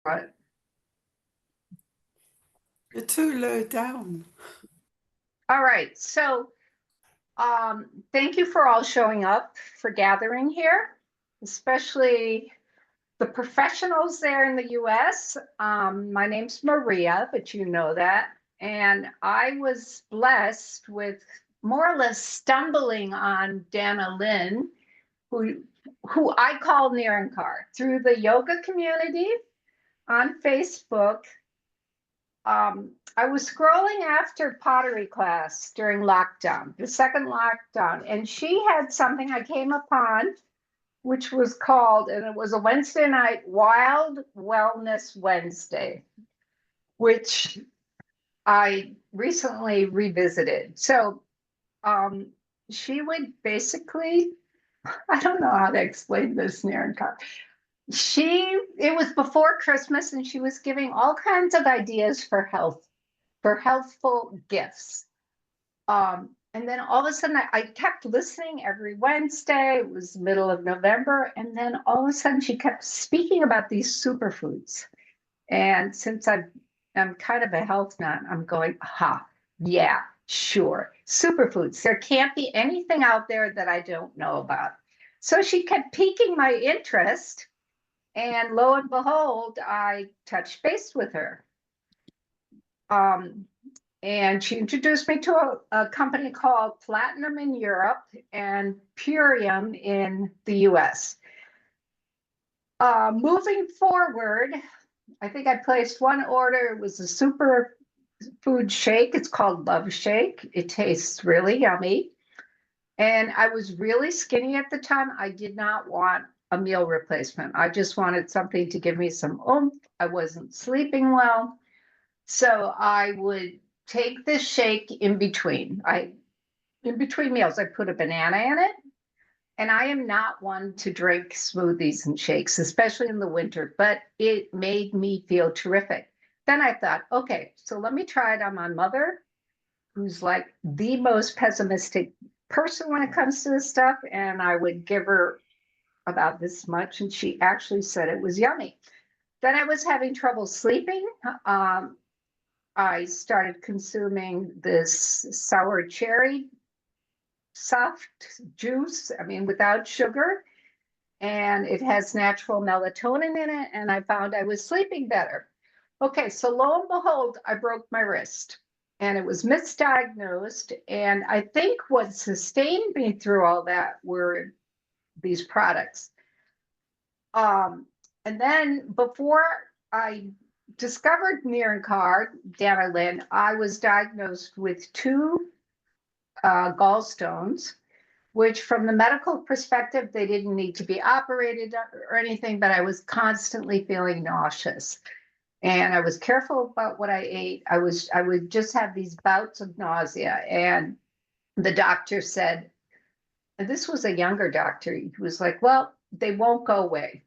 Right. You're too low down. All right. So thank you for all showing up for gathering here, especially the professionals there in the US. My name's Maria, but you know that. And I was blessed with more or less stumbling on DanaLynn, who who I call Niranjar, through the yoga community on Facebook. I was scrolling after pottery class during lockdown, the second lockdown, and she had something I came upon, which was called, and it was a Wednesday night, Wild Wellness Wednesday, which I recently revisited. So she would basically, I don't know how to explain this, Niranka. It was before Christmas, and she was giving all kinds of ideas for health, for healthful gifts. And then all of a sudden, I kept listening every Wednesday. It was middle of November. And then all of a sudden, she kept speaking about these superfoods. And since I'm kind of a health nut, I'm going, yeah, sure. Superfoods. There can't be anything out there that I don't know about. So she kept piquing my interest. And lo and behold, I touched base with her. And she introduced me to a company called Platinum in Europe and Purium in the US. Moving forward, I think I placed one order. It was a super food shake. It's called Love Shake. It tastes really yummy. And I was really skinny at the time. I did not want a meal replacement. I just wanted something to give me some oomph. I wasn't sleeping well. So I would take this shake in between. In between meals, I put a banana in it. And I am not one to drink smoothies and shakes, especially in the winter, but it made me feel terrific. Then I thought, okay, so let me try it on my mother, who's like the most pessimistic person when it comes to this stuff. And I would give her about this much, and she actually said it was yummy. Then I was having trouble sleeping. I started consuming this sour cherry soft juice, I mean, without sugar, and it has natural melatonin in it, and I found I was sleeping better. Okay, so lo and behold, I broke my wrist, and it was misdiagnosed, and I think what sustained me through all that were these products. And then before I discovered DanaLynn, I was diagnosed with two gallstones, which from the medical perspective, they didn't need to be operated or anything, but I was constantly feeling nauseous. And I was careful about what I ate. I would just have these bouts of nausea. And the doctor said, and this was a younger doctor, he was like, well, they won't go away.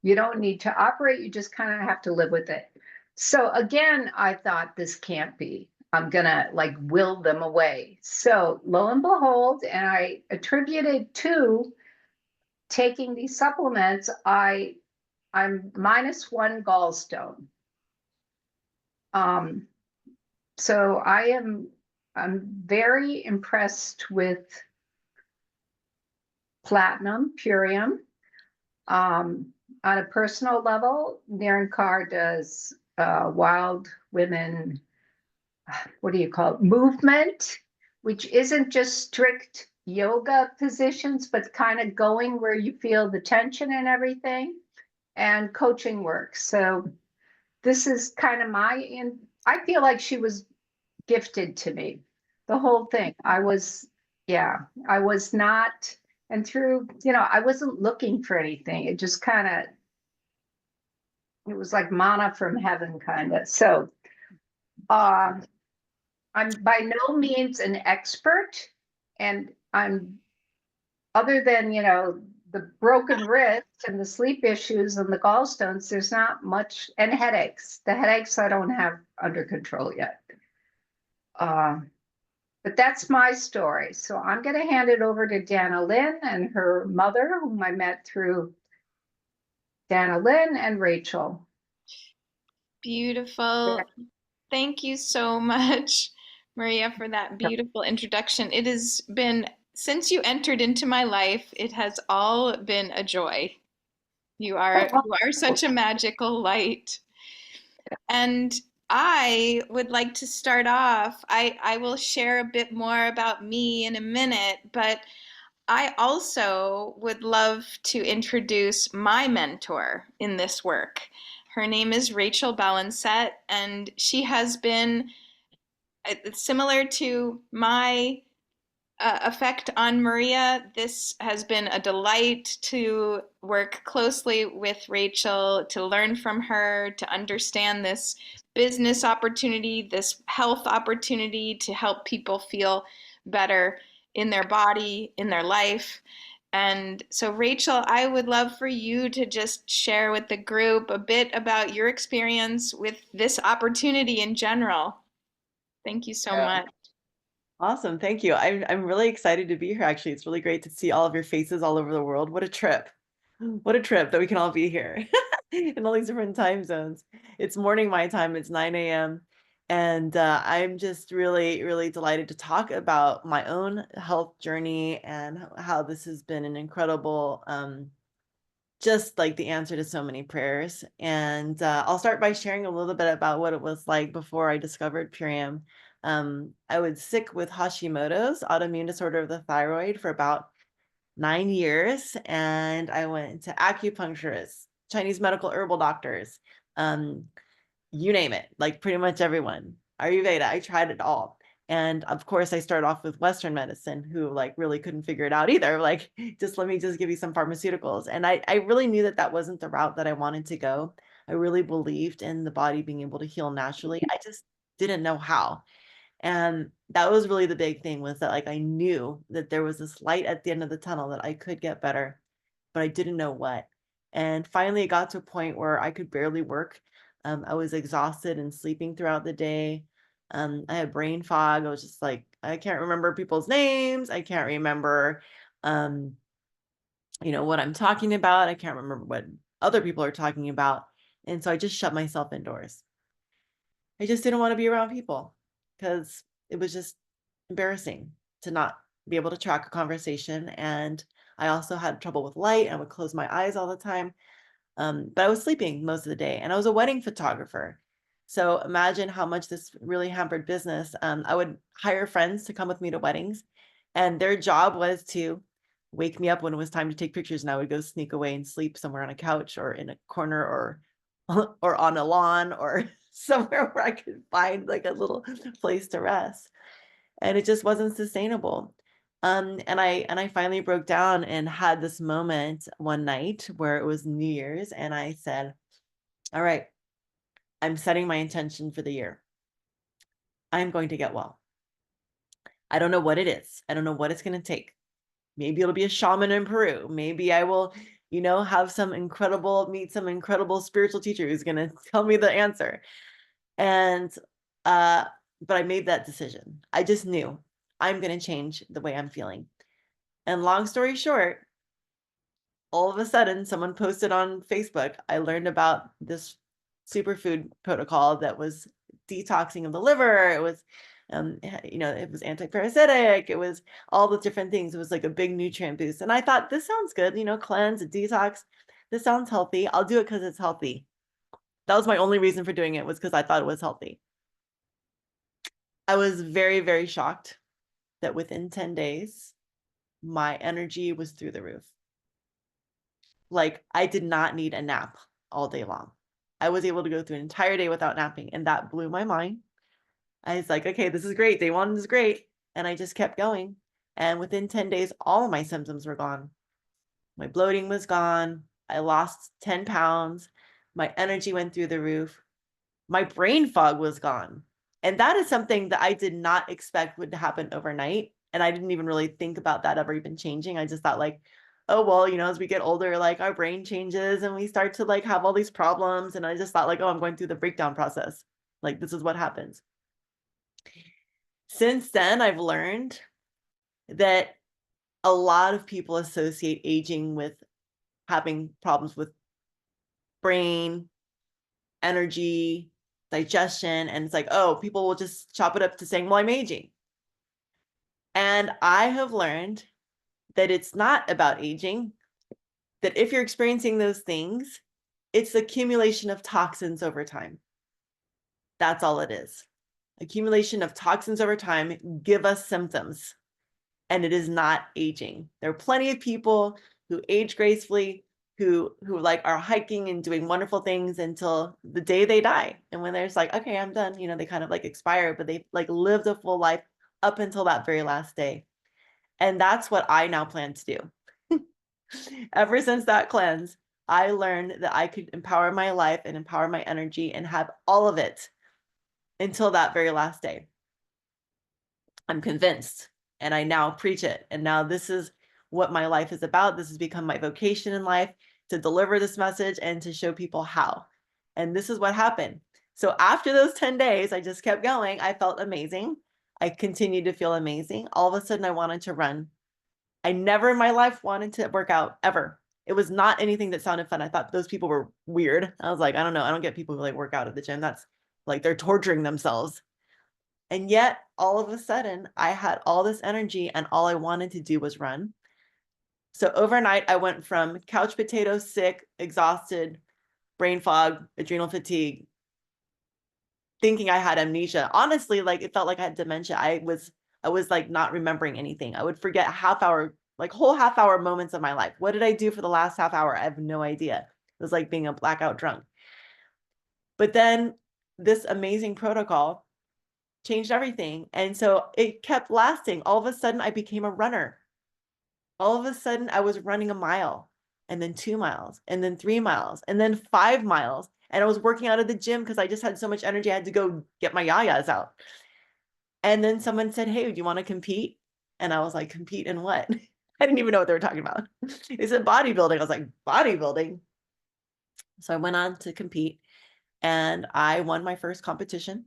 You don't need to operate, you just kind of have to live with it. So again, I thought this can't be. I'm gonna like will them away. So lo and behold, and I attributed to taking these supplements, I'm minus one gallstone. So I'm very impressed with Platinum, Purium. On a personal level, Niranjar does wild women, what do you call it, movement, which isn't just strict yoga positions, but kind of going where you feel the tension and everything, and coaching work. So this is kind of I feel like she was gifted to me, the whole thing. I was not, and through, I wasn't looking for anything. It just kind of, it was like manna from heaven, kind of. So I'm by no means an expert, and I'm, other than, the broken wrist and the sleep issues and the gallstones, there's not much, and headaches. The headaches I don't have under control yet. But that's my story. So I'm going to hand it over to DanaLynn and her mother, whom I met through DanaLynn and Rachel. Beautiful. Thank you so much, Maria, for that beautiful introduction. It has been, since you entered into my life, it has all been a joy. You are such a magical light. And I would like to start off. I will share a bit more about me in a minute, but I also would love to introduce my mentor in this work. Her name is Rachel Balancet, and she has been similar to my effect on Maria. This has been a delight to work closely with Rachel, to learn from her, to understand this business opportunity, this health opportunity to help people feel better in their body, in their life. And so, Rachel, I would love for you to just share with the group a bit about your experience with this opportunity in general. Thank you so much. Awesome. Thank you. I'm really excited to be here. Actually, it's really great to see all of your faces all over the world. What a trip. What a trip that we can all be here in all these different time zones. It's morning my time. It's 9 a.m. And I'm just really, really delighted to talk about my own health journey and how this has been an incredible, just like the answer to so many prayers. And I'll start by sharing a little bit about what it was like before I discovered Purium. I was sick with Hashimoto's, autoimmune disorder of the thyroid, for about 9 years. And I went to acupuncturists, Chinese medical herbal doctors, you name it, like pretty much everyone. Ayurveda, I tried it all. And of course, I started off with Western medicine, who like really couldn't figure it out either. Like, just let me just give you some pharmaceuticals. And I really knew that that wasn't the route that I wanted to go. I really believed in the body being able to heal naturally. I just didn't know how. And that was really the big thing, was that like I knew that there was this light at the end of the tunnel, that I could get better, but I didn't know what. And finally, it got to a point where I could barely work. I was exhausted and sleeping throughout the day. I had brain fog. I was just like, I can't remember people's names. I can't remember, what I'm talking about. I can't remember what other people are talking about. And so I just shut myself indoors. I just didn't want to be around people because it was just embarrassing to not be able to track a conversation. And I also had trouble with light. I would close my eyes all the time. But I was sleeping most of the day, and I was a wedding photographer. So imagine how much this really hampered business. I would hire friends to come with me to weddings, and their job was to wake me up when it was time to take pictures, and I would go sneak away and sleep somewhere on a couch or in a corner or or on a lawn or somewhere where I could find like a little place to rest. And it just wasn't sustainable. And I finally broke down and had this moment one night where it was New Year's, and I said, all right, I'm setting my intention for the year. I'm going to get well. I don't know what it is. I don't know what it's going to take. Maybe it'll be a shaman in Peru. Maybe I will, have meet some incredible spiritual teacher who's going to tell me the answer. And, but I made that decision. I just knew I'm going to change the way I'm feeling. And long story short, all of a sudden, someone posted on Facebook, I learned about this superfood protocol that was detoxing of the liver. It was, it was anti-parasitic. It was all the different things. It was like a big nutrient boost. And I thought, this sounds good, cleanse, a detox. This sounds healthy. I'll do it because it's healthy. That was my only reason for doing it, was because I thought it was healthy. I was very, very shocked that within 10 days, my energy was through the roof. Like, I did not need a nap all day long. I was able to go through an entire day without napping, and that blew my mind. I was like, okay, this is great. Day one is great. And I just kept going. And within 10 days, all of my symptoms were gone. My bloating was gone. I lost 10 pounds. My energy went through the roof. My brain fog was gone. And that is something that I did not expect would happen overnight. And I didn't even really think about that ever even changing. I just thought like, oh, well, as we get older, like our brain changes and we start to like have all these problems. And I just thought like, oh, I'm going through the breakdown process. Like, this is what happens. Since then, I've learned that a lot of people associate aging with having problems with brain, energy, digestion. And it's like, oh, people will just chop it up to saying, well, I'm aging. And I have learned that it's not about aging, that if you're experiencing those things, it's the accumulation of toxins over time. That's all it is. Accumulation of toxins over time give us symptoms, and it is not aging. There are plenty of people who age gracefully, who like are hiking and doing wonderful things until the day they die. And when they're just like, okay, I'm done, they kind of like expire, but they like lived a full life up until that very last day. And that's what I now plan to do. Ever since that cleanse, I learned that I could empower my life and empower my energy and have all of it until that very last day. I'm convinced, and I now preach it. And now this is what my life is about. This has become my vocation in life, to deliver this message and to show people how. And this is what happened. So after those 10 days, I just kept going. I felt amazing. I continued to feel amazing. All of a sudden, I wanted to run. I never in my life wanted to work out, ever. It was not anything that sounded fun. I thought those people were weird. I was like, I don't know. I don't get people who like work out at the gym. That's like they're torturing themselves. And yet, all of a sudden, I had all this energy and all I wanted to do was run. So overnight, I went from couch potato, sick, exhausted, brain fog, adrenal fatigue, thinking I had amnesia. Honestly, like it felt like I had dementia. I was like not remembering anything. I would forget whole half hour moments of my life. What did I do for the last half hour? I have no idea. It was like being a blackout drunk. But then this amazing protocol changed everything. And so it kept lasting. All of a sudden, I became a runner. All of a sudden, I was running a mile, and then 2 miles, and then 3 miles, and then 5 miles. And I was working out at the gym because I just had so much energy. I had to go get my yayas out. And then someone said, hey, do you want to compete? And I was like, compete in what? I didn't even know what they were talking about. They said bodybuilding. I was like, bodybuilding? So I went on to compete, and I won my first competition.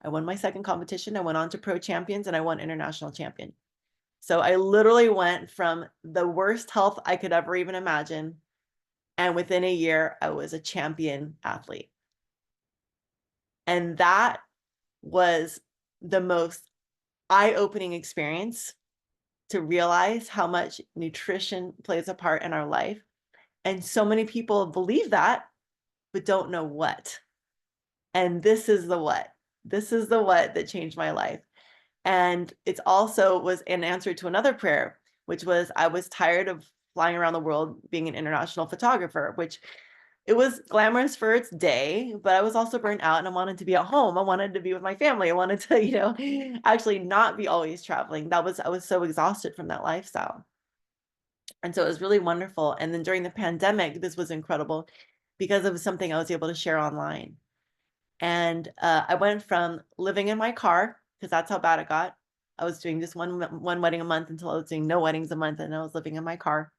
I won my second competition. I went on to pro champions, and I won international champion. So I literally went from the worst health I could ever even imagine, and within a year, I was a champion athlete. And that was the most eye-opening experience to realize how much nutrition plays a part in our life. And so many people believe that, but don't know what. And this is the what. This is the what that changed my life. And it's also was an answer to another prayer, which was I was tired of flying around the world being an international photographer, which it was glamorous for its day, but I was also burnt out and I wanted to be at home. I wanted to be with my family. I wanted to, actually not be always traveling. I was so exhausted from that lifestyle. And so it was really wonderful. And then during the pandemic, this was incredible because it was something I was able to share online. And I went from living in my car, because that's how bad it got. I was doing just one wedding a month until I was doing no weddings a month, and I was living in my car.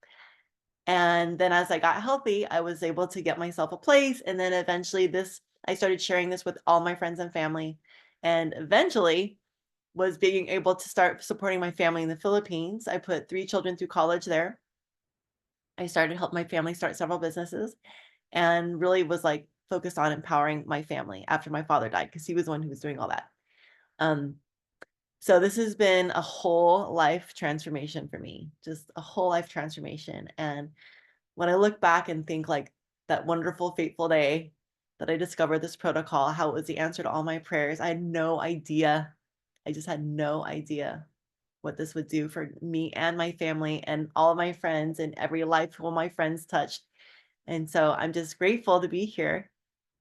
And then as I got healthy, I was able to get myself a place. And then eventually I started sharing this with all my friends and family, and eventually was being able to start supporting my family in the Philippines. I put 3 children through college there. I started to help my family start several businesses, and really was like focused on empowering my family after my father died, because he was the one who was doing all that. So this has been a whole life transformation for me, just a whole life transformation. And when I look back and think like that wonderful, fateful day that I discovered this protocol, how it was the answer to all my prayers, I had no idea. I just had no idea what this would do for me and my family and all of my friends and every life who my friends touched. And so I'm just grateful to be here.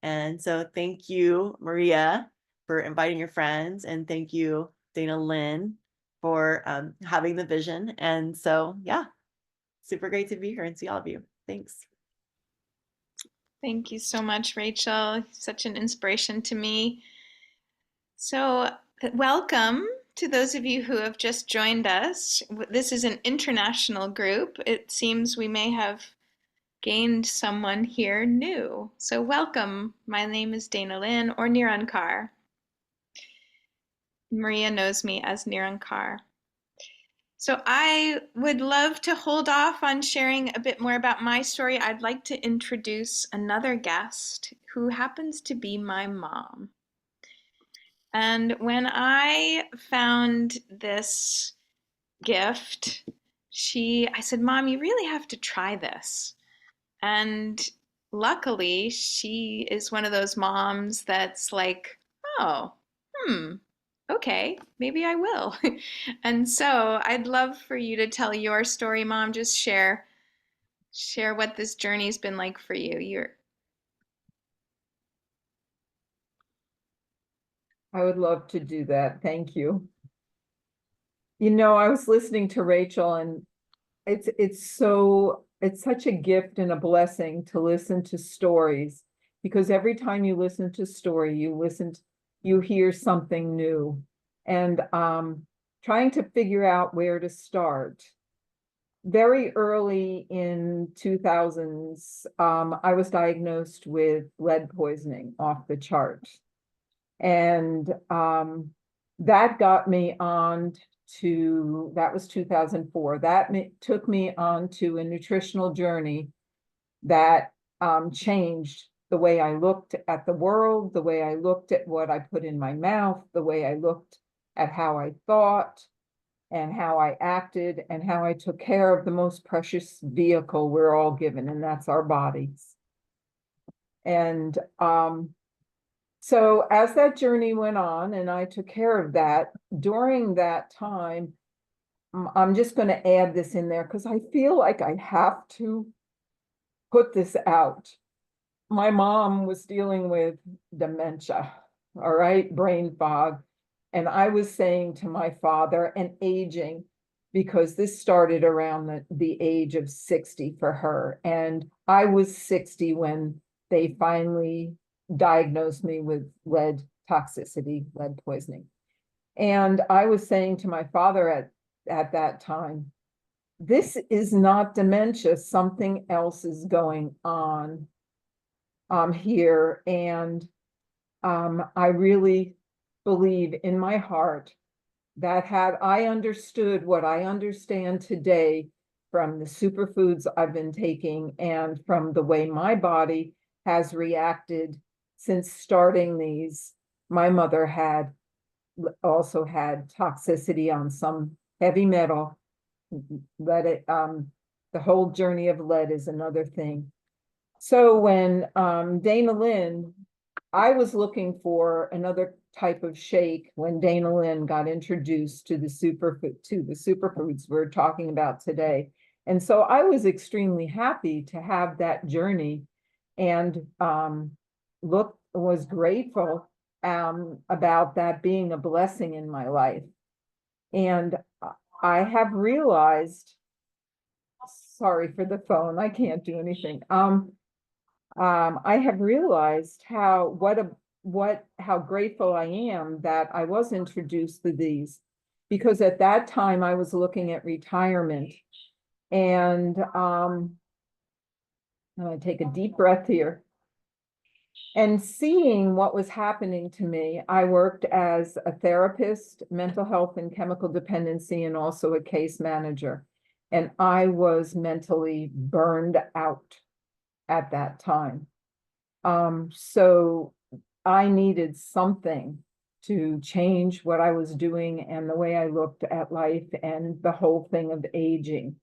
And so thank you, Maria, for inviting your friends. And thank you, DanaLynn, for having the vision. And so, yeah, super great to be here and see all of you. Thanks. Thank you so much, Rachel. Such an inspiration to me. So, welcome to those of you who have just joined us. This is an international group. It seems we may have gained someone here new. So welcome. My name is DanaLynn, or Nirankar. Maria knows me as Nirankar. So I would love to hold off on sharing a bit more about my story. I'd like to introduce another guest who happens to be my mom. And when I found this gift, I said, Mom, you really have to try this. And luckily, she is one of those moms that's like, oh, okay, maybe I will. And so I'd love for you to tell your story, Mom. Just share what this journey's been like for you. I would love to do that. Thank you. You know, I was listening to Rachel, and it's such a gift and a blessing to listen to stories, because every time you listen to a story, you hear something new. And trying to figure out where to start. Very early in 2000s, I was diagnosed with lead poisoning, off the chart. And that got me on that was 2004. That took me on to a nutritional journey that changed the way I looked at the world, the way I looked at what I put in my mouth, the way I looked at how I thought and how I acted and how I took care of the most precious vehicle we're all given, and that's our bodies. And so as that journey went on and I took care of that, during that time, I'm just going to add this in there because I feel like I have to put this out. My mom was dealing with dementia, all right, brain fog. And I was saying to my father, and aging, because this started around the age of 60 for her. And I was 60 when they finally diagnosed me with lead toxicity, lead poisoning. And I was saying to my father at that time, this is not dementia, something else is going on here. And I really believe in my heart that had I understood what I understand today from the superfoods I've been taking and from the way my body has reacted since starting these, my mother also had toxicity on some heavy metal. The whole journey of lead is another thing. So when DanaLynn, I was looking for another type of shake when DanaLynn got introduced to the superfoods we're talking about today. And so I was extremely happy to have that journey, and was grateful about that being a blessing in my life. And I have realized, sorry for the phone, I can't do anything. I have realized how grateful I am that I was introduced to these, because at that time I was looking at retirement, and I'm gonna take a deep breath here. And seeing what was happening to me, I worked as a therapist, mental health and chemical dependency, and also a case manager. And I was mentally burned out at that time. So I needed something to change what I was doing and the way I looked at life and the whole thing of aging.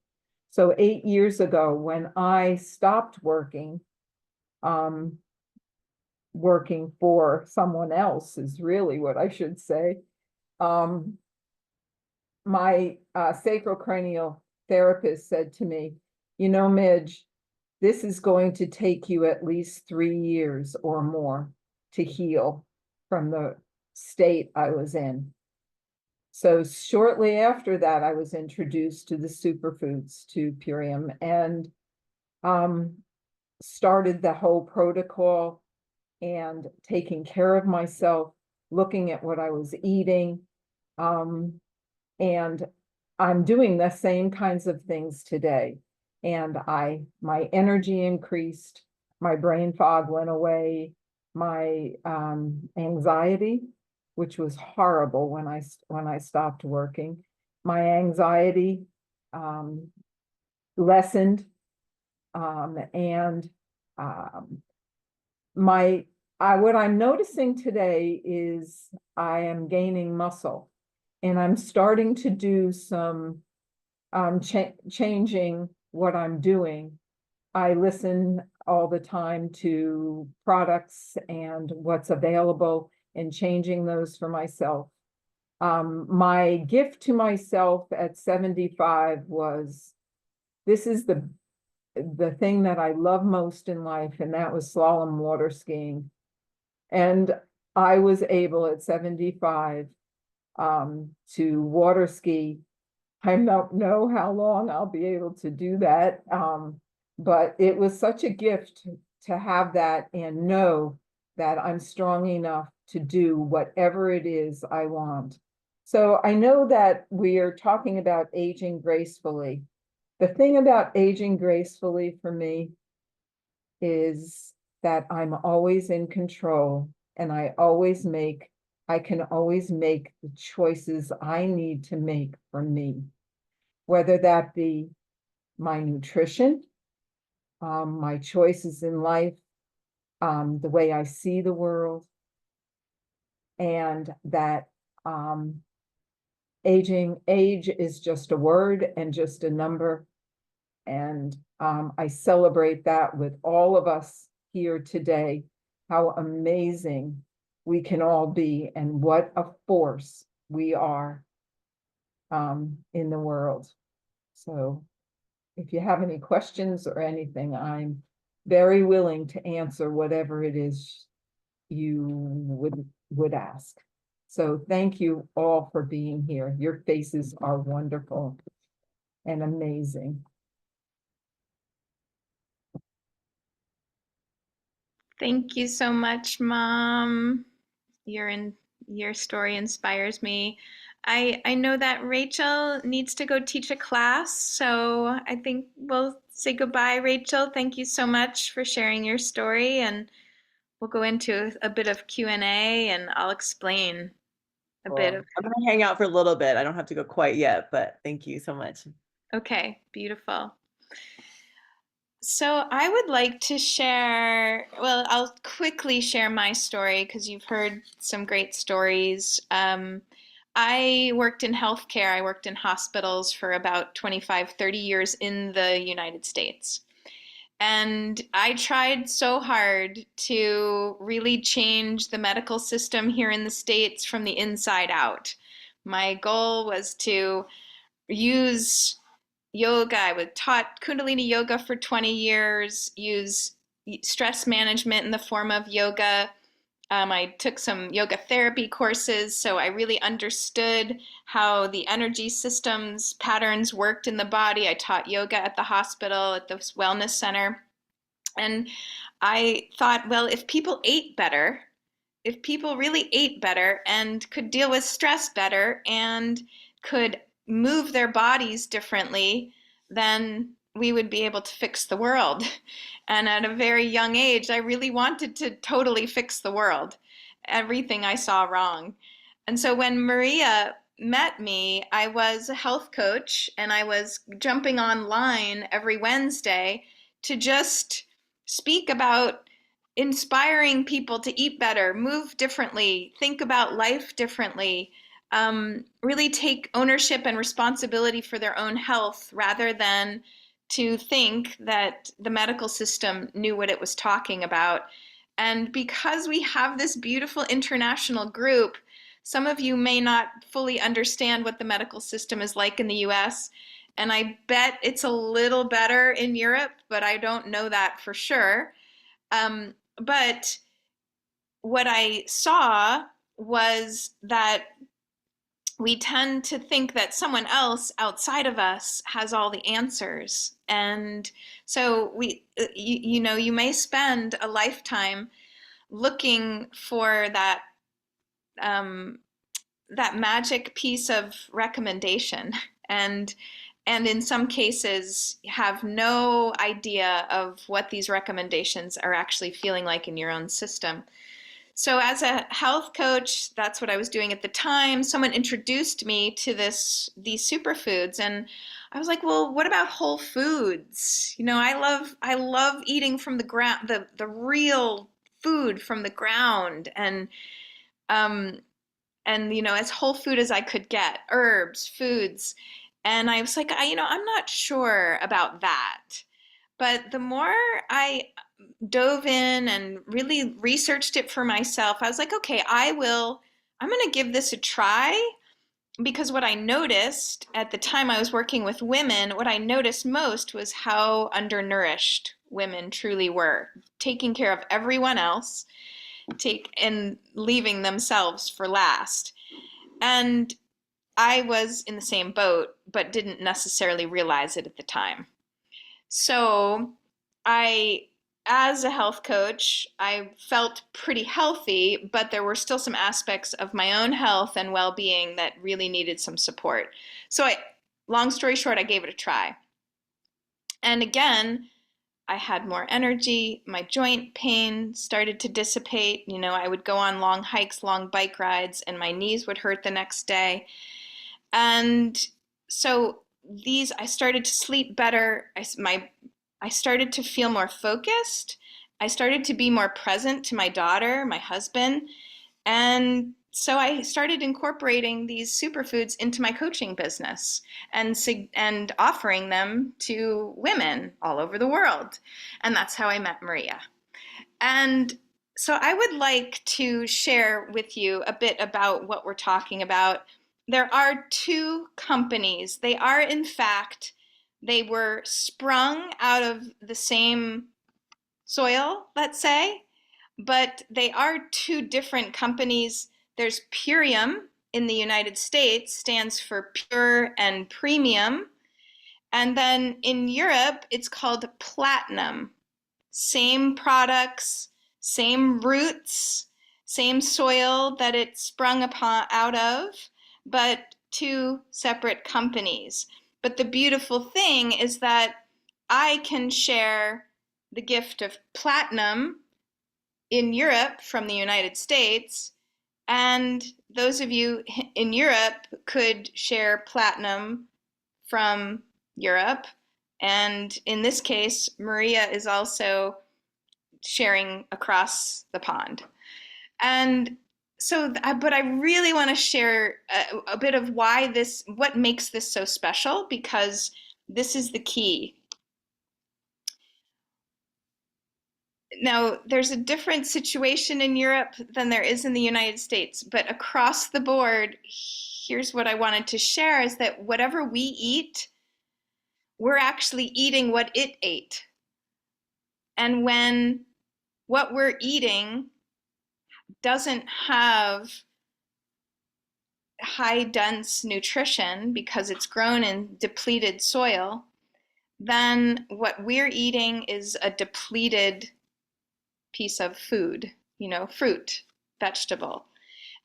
So 8 years ago, when I stopped working for someone else is really what I should say. My sacrocranial therapist said to me, you know, Midge, this is going to take you at least 3 years or more to heal from the state I was in. So shortly after that, I was introduced to the superfoods, to Purium, and started the whole protocol and taking care of myself, looking at what I was eating. And I'm doing the same kinds of things today. And my energy increased, my brain fog went away, my anxiety, which was horrible when I stopped working, my anxiety lessened, and what I'm noticing today is I am gaining muscle, and I'm starting to do some changing what I'm doing. I listen all the time to products and what's available and changing those for myself. My gift to myself at 75 was, this is the thing that I love most in life, and that was slalom water skiing. And I was able at 75 to water ski. I don't know how long I'll be able to do that, but it was such a gift to have that and know that I'm strong enough to do whatever it is I want. So I know that we are talking about aging gracefully. The thing about aging gracefully for me is that I'm always in control, and I can always make the choices I need to make for me, whether that be my nutrition, my choices in life, the way I see the world, and that age is just a word and just a number. And I celebrate that with all of us here today, how amazing we can all be and what a force we are in the world. So if you have any questions or anything, I'm very willing to answer whatever it is you would ask. So thank you all for being here. Your faces are wonderful and amazing. Thank you so much, Mom. Your story inspires me. I know that Rachel needs to go teach a class, so I think we'll say goodbye, Rachel. Thank you so much for sharing your story, and we'll go into a bit of Q&A, and I'll explain a bit of. I'm gonna hang out for a little bit. I don't have to go quite yet, but thank you so much. Okay, beautiful. So I would like to share, well, I'll quickly share my story because you've heard some great stories. I worked in healthcare. I worked in hospitals for about 25, 30 years in the United States. And I tried so hard to really change the medical system here in the States from the inside out. My goal was to use yoga. I was taught Kundalini yoga for 20 years, use stress management in the form of yoga. I took some yoga therapy courses, so I really understood how the energy systems patterns worked in the body. I taught yoga at the hospital, at the wellness center. And I thought, well, if people ate better, if people really ate better and could deal with stress better and could move their bodies differently, then we would be able to fix the world. And at a very young age, I really wanted to totally fix the world, everything I saw wrong. And so when Maria met me, I was a health coach, and I was jumping online every Wednesday to just speak about inspiring people to eat better, move differently, think about life differently, really take ownership and responsibility for their own health rather than to think that the medical system knew what it was talking about. And because we have this beautiful international group, some of you may not fully understand what the medical system is like in the US, and I bet it's a little better in Europe, but I don't know that for sure. But what I saw was that we tend to think that someone else outside of us has all the answers. And so you may spend a lifetime looking for that that magic piece of recommendation, and in some cases have no idea of what these recommendations are actually feeling like in your own system. So as a health coach, that's what I was doing at the time. Someone introduced me to these superfoods, and I was like, well, what about whole foods? I love eating from the ground, the real food from the ground, um and as whole food as I could get, herbs, foods. And I was like, I'm not sure about that. But the more I dove in and really researched it for myself, I was like, okay, I'm going to give this a try, because what I noticed at the time I was working with women, what I noticed most was how undernourished women truly were, taking care of everyone else, and leaving themselves for last. And I was in the same boat, but didn't necessarily realize it at the time. So as a health coach, I felt pretty healthy, but there were still some aspects of my own health and well-being that really needed some support. So long story short, I gave it a try. And again, I had more energy, my joint pain started to dissipate. I would go on long hikes, long bike rides, and my knees would hurt the next day. And so I started to sleep better. I started to feel more focused. I started to be more present to my daughter, my husband. And so I started incorporating these superfoods into my coaching business and offering them to women all over the world. And that's how I met Maria. And so I would like to share with you a bit about what we're talking about. There are two companies. They were sprung out of the same soil, let's say, but they are two different companies. There's Purium in the United States, stands for pure and premium. And then in Europe, it's called Platinum. Same products, same roots, same soil that it sprung out of, but two separate companies. But the beautiful thing is that I can share the gift of platinum in Europe from the United States, and those of you in Europe could share platinum from Europe. And in this case, Maria is also sharing across the pond. And so, but I really want to share a bit of what makes this so special, because this is the key. Now, there's a different situation in Europe than there is in the United States, but across the board, here's what I wanted to share, is that whatever we eat, we're actually eating what it ate. And when what we're eating doesn't have high dense nutrition because it's grown in depleted soil, then what we're eating is a depleted piece of food, fruit, vegetable.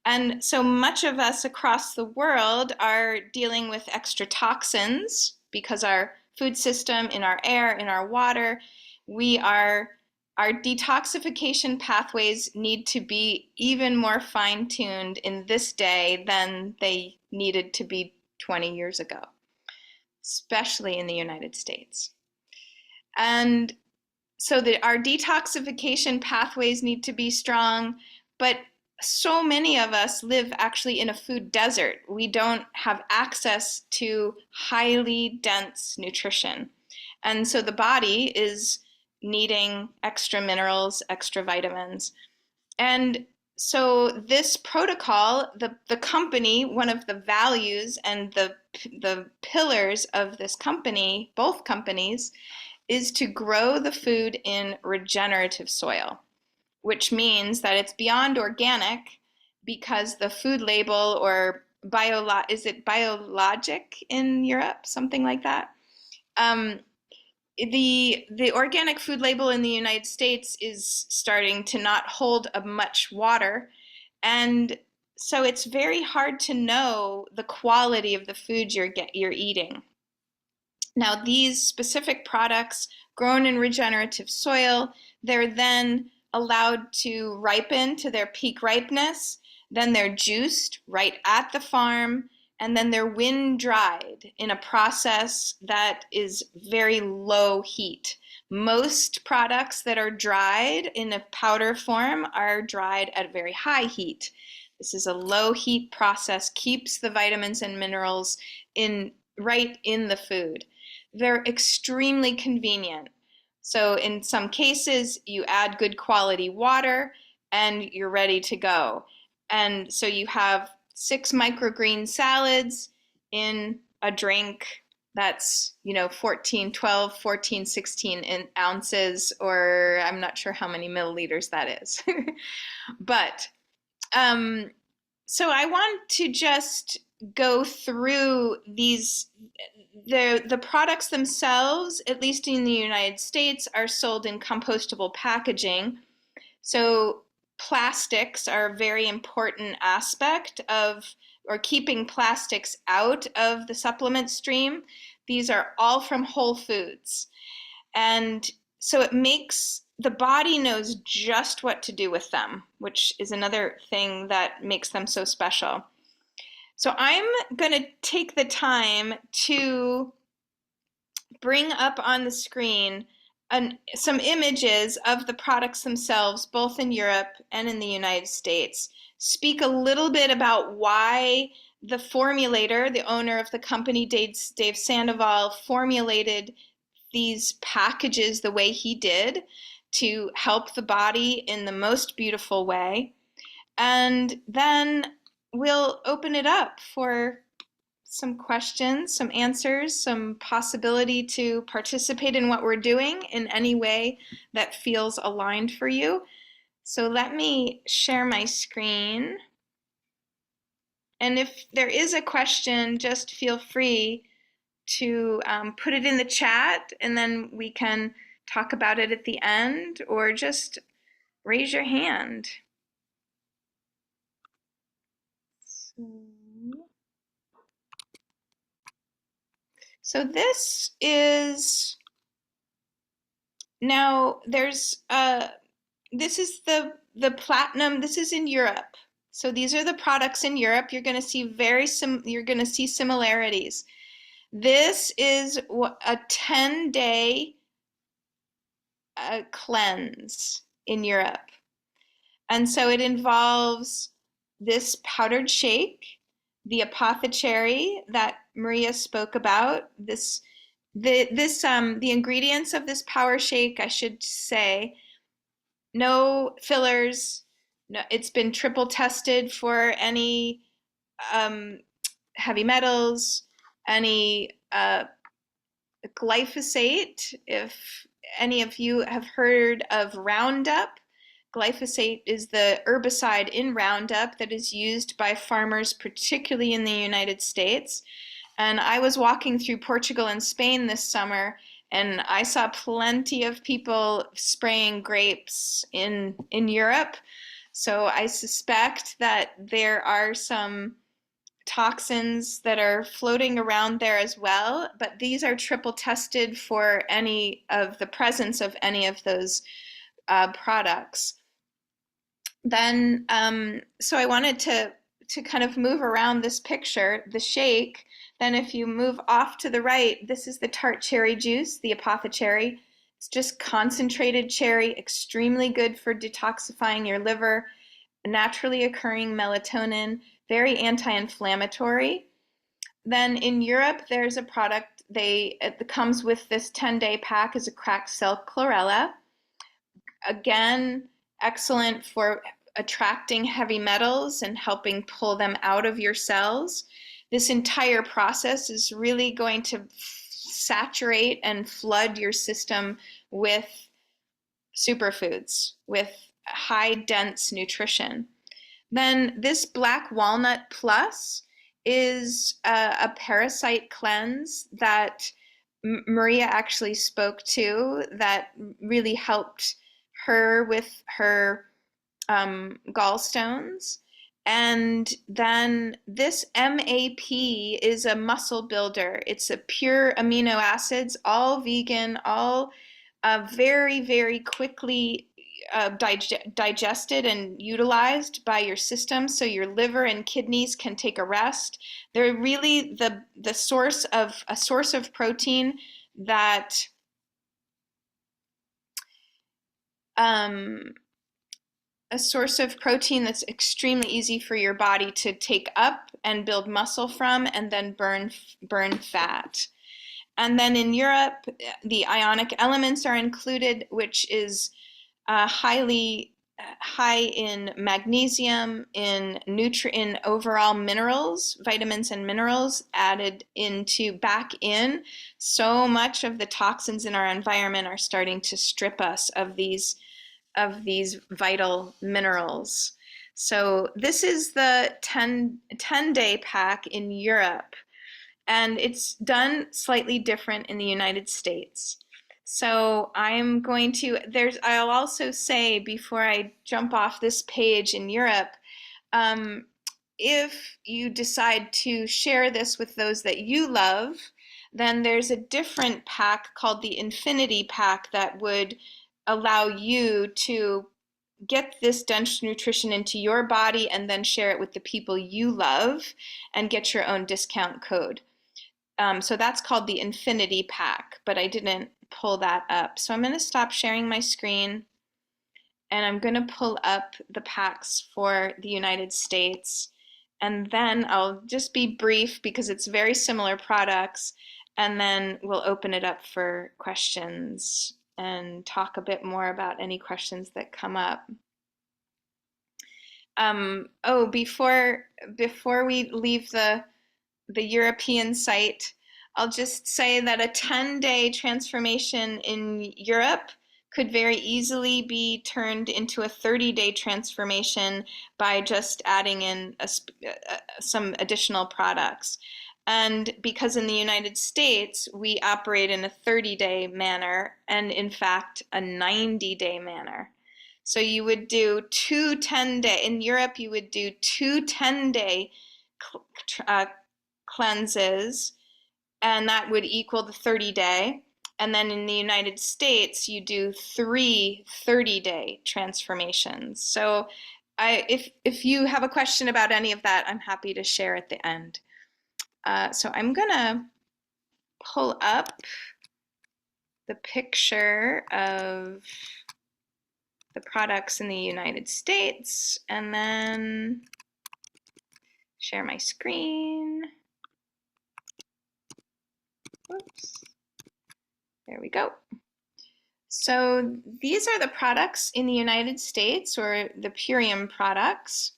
And so much of us across the world are dealing with extra toxins because our food system, in our air, in our water, our detoxification pathways need to be even more fine-tuned in this day than they needed to be 20 years ago, especially in the United States. And so our detoxification pathways need to be strong, but so many of us live actually in a food desert. We don't have access to highly dense nutrition. And so the body is needing extra minerals, extra vitamins. And so this protocol, the company, one of the values and the pillars of this company, both companies, is to grow the food in regenerative soil, which means that it's beyond organic, because the food label, or is it biologic in Europe, something like that? The organic food label in the United States is starting to not hold much water, and so it's very hard to know the quality of the food you're eating. Now, these specific products grown in regenerative soil, they're then allowed to ripen to their peak ripeness. Then they're juiced right at the farm, and then they're wind dried in a process that is very low heat. Most products that are dried in a powder form are dried at very high heat. This is a low heat process, keeps the vitamins and minerals right in the food. They're extremely convenient. So in some cases, you add good quality water and you're ready to go. And so you have 6 microgreen salads in a drink that's, 12, 14, 16 ounces, or I'm not sure how many milliliters that is. But so I want to just go through the products themselves, at least in the United States, are sold in compostable packaging. So plastics are a very important aspect or keeping plastics out of the supplement stream. These are all from Whole Foods. And so it makes the body knows just what to do with them, which is another thing that makes them so special. So I'm going to take the time to bring up on the screen some images of the products themselves, both in Europe and in the United States. Speak a little bit about why the formulator, the owner of the company, Dave Sandoval, formulated these packages the way he did to help the body in the most beautiful way. And then we'll open it up for some questions, some answers, some possibility to participate in what we're doing in any way that feels aligned for you. So let me share my screen. And if there is a question, just feel free to put it in the chat, and then we can talk about it at the end, or just raise your hand. So this is, now there's, this is the platinum, this is in Europe. So these are the products in Europe. You're going to see you're going to see similarities. This is a 10-day cleanse in Europe. And so it involves this powdered shake, the apothecary that Maria spoke about, the ingredients of this power shake, I should say, no fillers. No, it's been triple tested for any heavy metals, any glyphosate. If any of you have heard of Roundup, glyphosate is the herbicide in Roundup that is used by farmers, particularly in the United States. And I was walking through Portugal and Spain this summer, and I saw plenty of people spraying grapes in Europe. So I suspect that there are some toxins that are floating around there as well, but these are triple tested for any of the presence of any of those products. Then, so I wanted to kind of move around this picture, the shake. Then if you move off to the right, this is the tart cherry juice, the apothecary. It's just concentrated cherry, extremely good for detoxifying your liver, naturally occurring melatonin, very anti-inflammatory. Then in Europe, there's a product, it comes with this 10-day pack as a cracked cell chlorella. Again, excellent for attracting heavy metals and helping pull them out of your cells. This entire process is really going to saturate and flood your system with superfoods, with high dense nutrition. Then this Black Walnut Plus is a parasite cleanse that Maria actually spoke to, that really helped her with her gallstones. And then this MAP is a muscle builder. It's a pure amino acids, all vegan, all very, very quickly digested and utilized by your system, so your liver and kidneys can take a rest. They're really the source of protein that a source of protein that's extremely easy for your body to take up and build muscle from, and then burn fat. And then in Europe, the ionic elements are included, which is high in magnesium, in overall minerals, vitamins and minerals added back in. So much of the toxins in our environment are starting to strip us of these vital minerals. So this is the 10-day pack in Europe, and it's done slightly different in the United States. So I'll also say, before I jump off this page in Europe, if you decide to share this with those that you love, then there's a different pack called the Infinity Pack that would allow you to get this dense nutrition into your body and then share it with the people you love and get your own discount code. So that's called the Infinity Pack, but I didn't pull that up. So I'm going to stop sharing my screen, and I'm going to pull up the packs for the United States, and then I'll just be brief because it's very similar products, and then we'll open it up for questions and talk a bit more about any questions that come up. Before we leave the European site, I'll just say that a 10-day transformation in Europe could very easily be turned into a 30-day transformation by just adding in some additional products. And because in the United States, we operate in a 30-day manner, and in fact, a 90-day manner. So you would do two 10-day, in Europe, you would do two 10-day cleanses, and that would equal the 30-day. And then in the United States, you do 3 30-day transformations. So if you have a question about any of that, I'm happy to share at the end. So I'm gonna pull up the picture of the products in the United States and then share my screen. Oops. There we go. So these are the products in the United States, or the Purium products.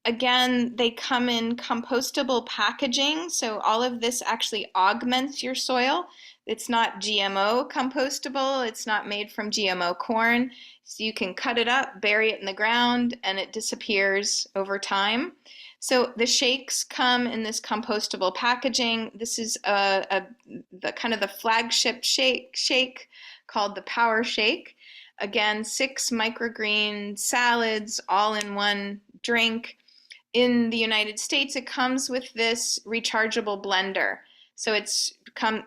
Again, they come in compostable packaging, so all of this actually augments your soil. It's not GMO compostable, it's not made from GMO corn, so you can cut it up, bury it in the ground, and it disappears over time. So the shakes come in this compostable packaging. This is the kind of the flagship shake called the Power Shake. Again, 6 microgreen salads all in one drink. In the United States, it comes with this rechargeable blender. So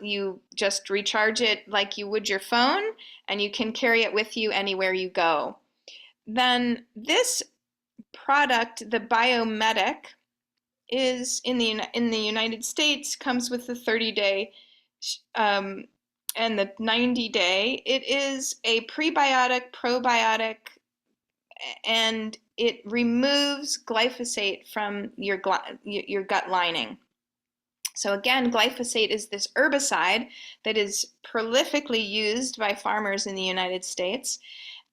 you just recharge it like you would your phone, and you can carry it with you anywhere you go. Then this product, the Biomedic, is in the United States, comes with the 30-day and the 90-day. It is a prebiotic, probiotic, and it removes glyphosate from your gut lining. So again, glyphosate is this herbicide that is prolifically used by farmers in the United States.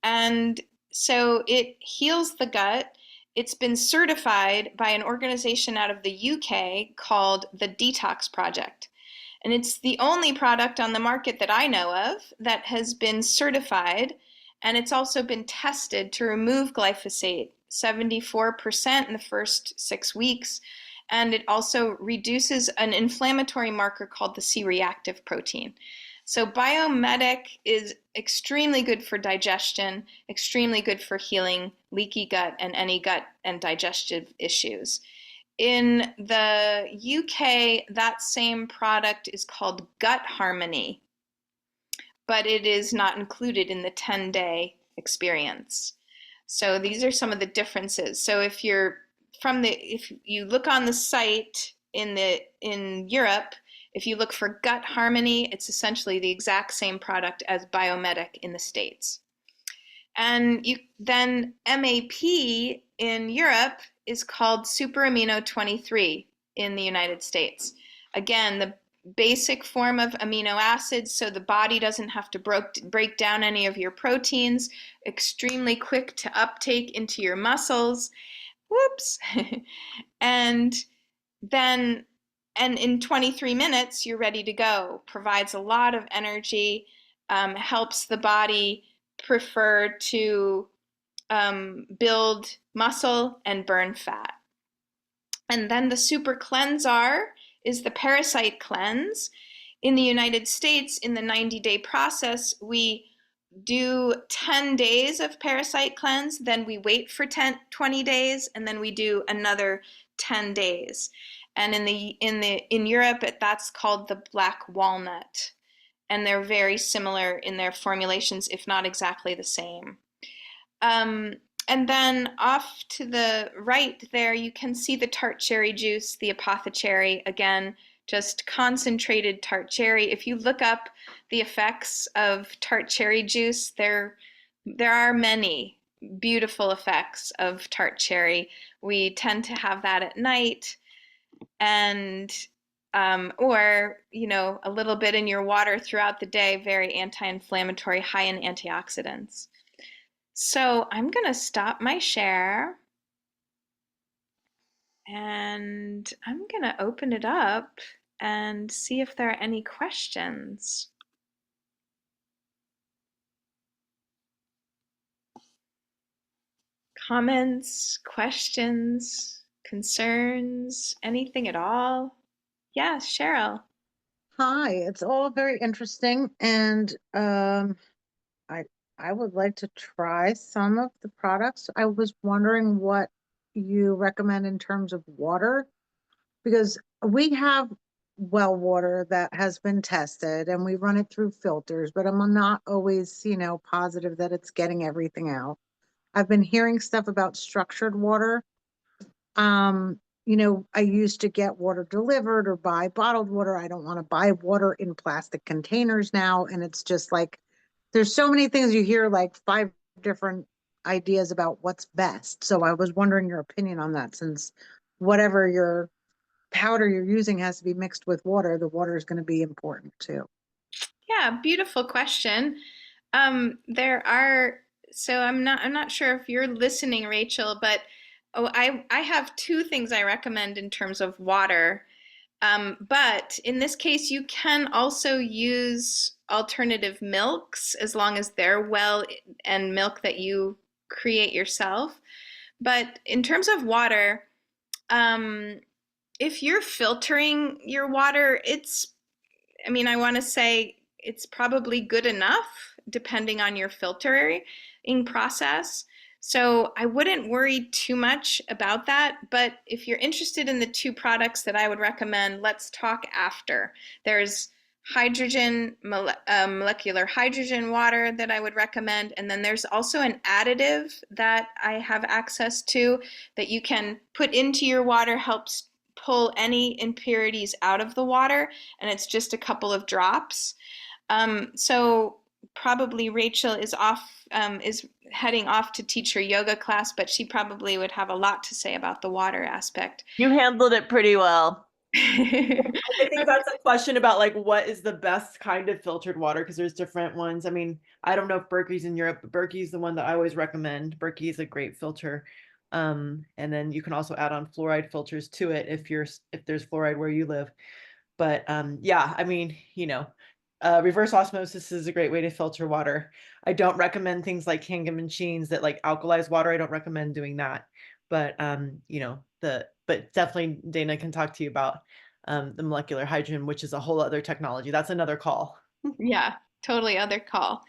And so it heals the gut. It's been certified by an organization out of the UK called the Detox Project. And it's the only product on the market that I know of that has been certified. And it's also been tested to remove glyphosate, 74% in the first 6 weeks. And it also reduces an inflammatory marker called the C-reactive protein. So Biomedic is extremely good for digestion, extremely good for healing leaky gut and any gut and digestive issues. In the UK, that same product is called Gut Harmony, but it is not included in the 10-day experience. So these are some of the differences. So if you look on the site in Europe, if you look for Gut Harmony, it's essentially the exact same product as Biomedic in the States. And then MAP in Europe is called Super Amino 23 in the United States. Again, the basic form of amino acids, so the body doesn't have to break down any of your proteins, extremely quick to uptake into your muscles. Whoops. And in 23 minutes, you're ready to go. Provides a lot of energy, helps the body prefer to build muscle and burn fat. And then the Super Cleansar is the parasite cleanse. In the United States, in the 90-day process, we do 10 days of parasite cleanse, then we wait for 20 days, and then we do another 10 days. And in Europe, that's called the black walnut. And they're very similar in their formulations, if not exactly the same. And then off to the right there, you can see the tart cherry juice, the apothecary, again, just concentrated tart cherry. If you look up the effects of tart cherry juice, there are many beautiful effects of tart cherry. We tend to have that at night, and or a little bit in your water throughout the day. Very anti-inflammatory, high in antioxidants. So I'm gonna stop my share, and I'm gonna open it up and see if there are any questions. Comments, questions, concerns, anything at all? Yeah, Cheryl. Hi, it's all very interesting, and I would like to try some of the products. I was wondering what you recommend in terms of water, because we have well water that has been tested and we run it through filters, but I'm not always, positive that it's getting everything out. I've been hearing stuff about structured water. I used to get water delivered or buy bottled water. I don't want to buy water in plastic containers now. And it's just like, there's so many things you hear, like 5 different ideas about what's best. So I was wondering your opinion on that, since whatever your powder you're using has to be mixed with water, the water is going to be important too. Yeah, beautiful question. So I'm not sure if you're listening, Rachel, but I have 2 things I recommend in terms of water. But in this case, you can also use alternative milks as long as they're well and milk that you create yourself. But in terms of water, if you're filtering your water, I want to say it's probably good enough depending on your filtering process. So I wouldn't worry too much about that. But if you're interested in the 2 products that I would recommend, let's talk after. There's molecular hydrogen water that I would recommend. And then there's also an additive that I have access to that you can put into your water, helps pull any impurities out of the water, and it's just a couple of drops. So probably Rachel is heading off to teach her yoga class, but she probably would have a lot to say about the water aspect. You handled it pretty well. I think that's a question about like what is the best kind of filtered water, because there's different ones. I don't know if Berkey's in Europe, but Berkey's the one that I always recommend. Berkey is a great filter. And then you can also add on fluoride filters to it if there's fluoride where you live. But reverse osmosis is a great way to filter water. I don't recommend things like Kangen machines that like alkalize water. I don't recommend doing that. But but definitely Dana can talk to you about the molecular hydrogen, which is a whole other technology. That's another call. Yeah, totally other call.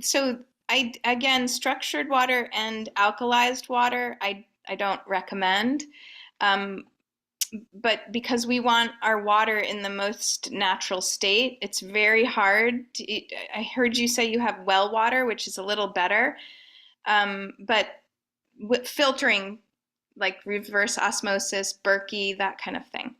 So again, structured water and alkalized water, I don't recommend. but because we want our water in the most natural state, it's very hard. I heard you say you have well water, which is a little better, but with filtering, like reverse osmosis, Berkey, that kind of thing.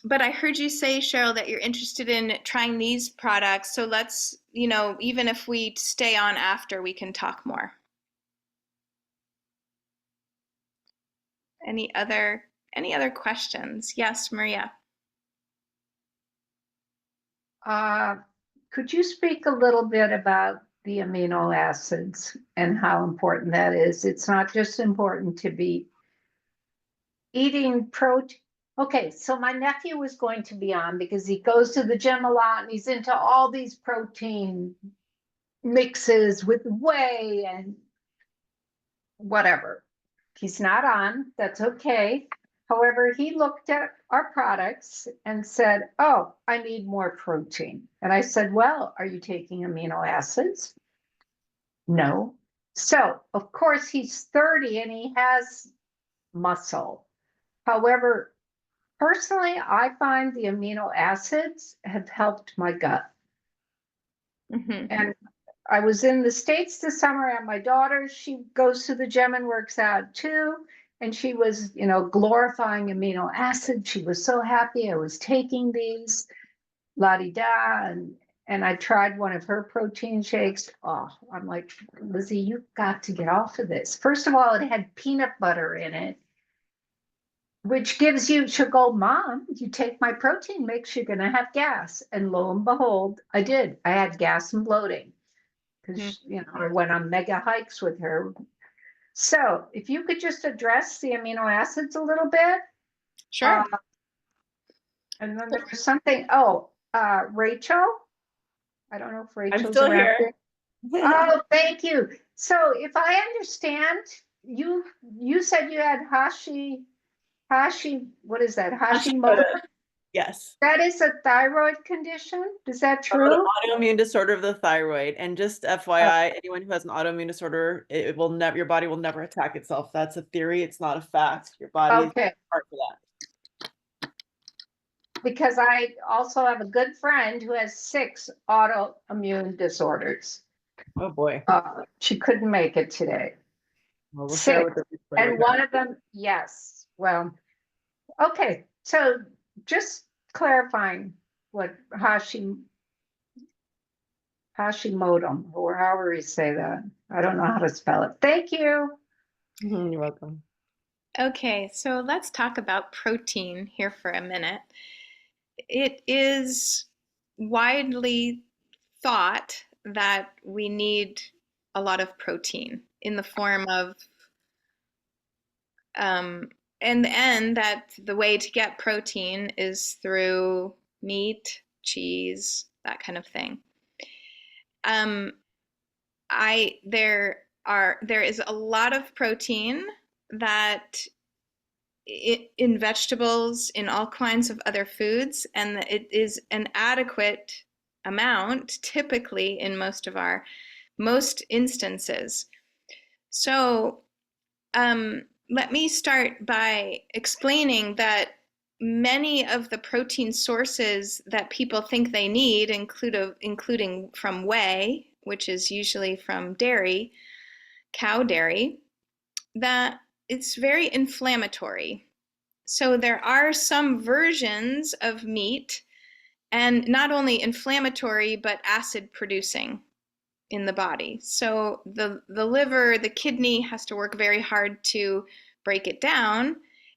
But I heard you say, Cheryl, that you're interested in trying these products. So let's, even if we stay on after, we can talk more. Any other questions? Yes, Maria. Could you speak a little bit about the amino acids and how important that is? It's not just important to be eating protein. Okay, so my nephew was going to be on because he goes to the gym a lot and he's into all these protein mixes with whey and whatever. He's not on, that's okay. However, he looked at our products and said, oh, I need more protein. And I said, well, are you taking amino acids? No. So, of course, he's 30 and he has muscle. However, personally, I find the amino acids have helped my gut. Mm-hmm. And I was in the States this summer and my daughter, she goes to the gym and works out too. And she was, glorifying amino acids. She was so happy I was taking these, la-di-da. And I tried one of her protein shakes. Oh, I'm like, Lizzie, you've got to get off of this. First of all, it had peanut butter in it, which gives you, she'll go, Mom, you take my protein mix, you're going to have gas. And lo and behold, I did. I had gas and bloating because, I went on mega hikes with her. So if you could just address the amino acids a little bit. Sure. And then there was something, Rachel. I don't know if Rachel's still around here. Oh, thank you. So if I understand, you said you had what is that? Hashimoto? Yes. That is a thyroid condition? Is that true? Autoimmune disorder of the thyroid. And just FYI, anyone who has an autoimmune disorder, it will never, your body will never attack itself. That's a theory. It's not a fact. Your body is part for that. Because I also have a good friend who has 6 autoimmune disorders. Oh boy. She couldn't make it today. Well, we'll share with the And one of them, yes. Well, okay. So just clarifying what Hashimoto, or however you say that. I don't know how to spell it. Thank you. You're welcome. Okay, so let's talk about protein here for a minute. It is widely thought that we need a lot of protein in the form of, and that the way to get protein is through meat, cheese, that kind of thing. There is a lot of protein that in vegetables, in all kinds of other foods, and it is an adequate amount typically in most instances. So let me start by explaining that many of the protein sources that people think they need, including from whey, which is usually from dairy, cow dairy, that it's very inflammatory. So there are some versions of meat, and not only inflammatory, but acid producing in the body. So the liver, the kidney has to work very hard to break it down.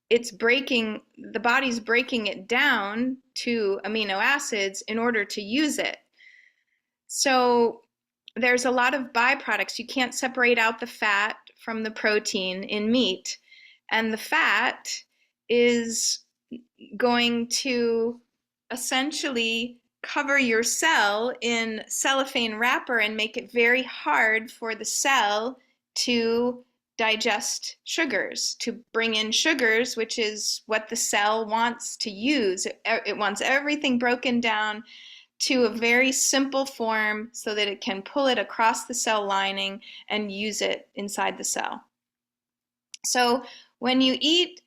The body's breaking it down to amino acids in order to use it. So there's a lot of byproducts. You can't separate out the fat from the protein in meat. And the fat is going to essentially cover your cell in cellophane wrapper and make it very hard for the cell to digest sugars, to bring in sugars, which is what the cell wants to use. It wants everything broken down to a very simple form so that it can pull it across the cell lining and use it inside the cell. So When you eat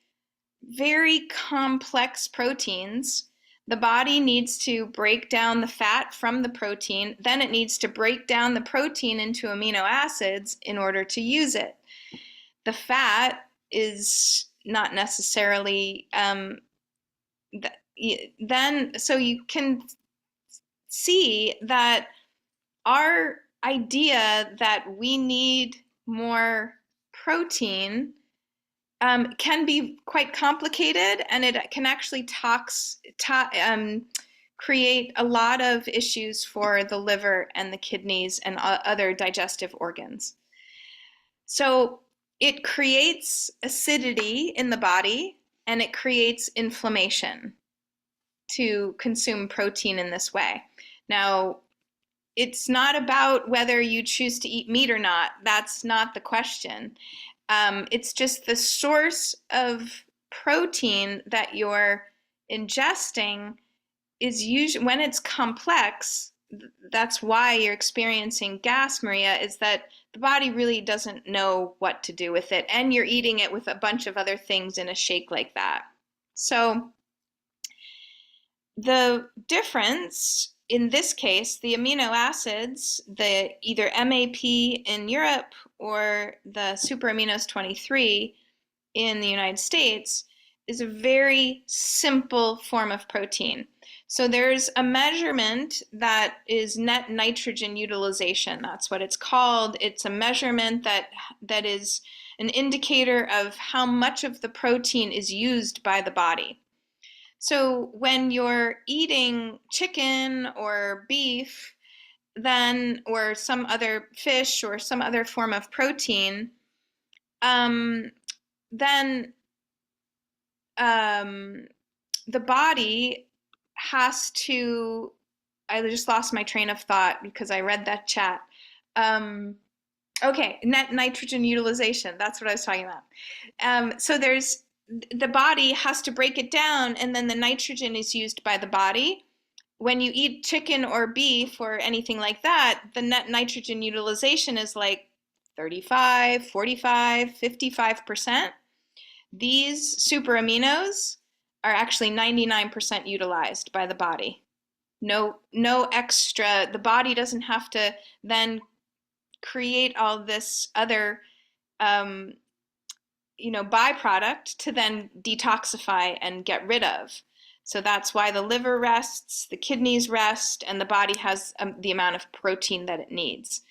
very complex proteins, the body needs to break down the fat from the protein. Then it needs to break down the protein into amino acids in order to use it. The fat is not necessarily so you can see that our idea that we need more protein can be quite complicated, and it can actually create a lot of issues for the liver and the kidneys and other digestive organs. So it creates acidity in the body, and it creates inflammation to consume protein in this way. Now, it's not about whether you choose to eat meat or not. That's not the question. It's just the source of protein that you're ingesting is usually, when it's complex, that's why you're experiencing gas, Maria, is that the body really doesn't know what to do with it, and you're eating it with a bunch of other things in a shake like that. So the difference in this case, the amino acids, the either MAP in Europe or the superaminos 23 in the United States, is a very simple form of protein. So there's a measurement that is net nitrogen utilization. That's what it's called. It's a measurement that is an indicator of how much of the protein is used by the body. So when you're eating chicken or beef, then, or some other fish or some other form of protein, then the body has to, I just lost my train of thought because I read that chat. Okay, net nitrogen utilization, that's what I was talking about. So the body has to break it down, and then the nitrogen is used by the body. When you eat chicken or beef or anything like that, the net nitrogen utilization is like 35, 45, 55%. These superaminos are actually 99% utilized by the body. No extra, the body doesn't have to then create all this other byproduct to then detoxify and get rid of. So that's why the liver rests, the kidneys rest, and the body has the amount of protein that it needs.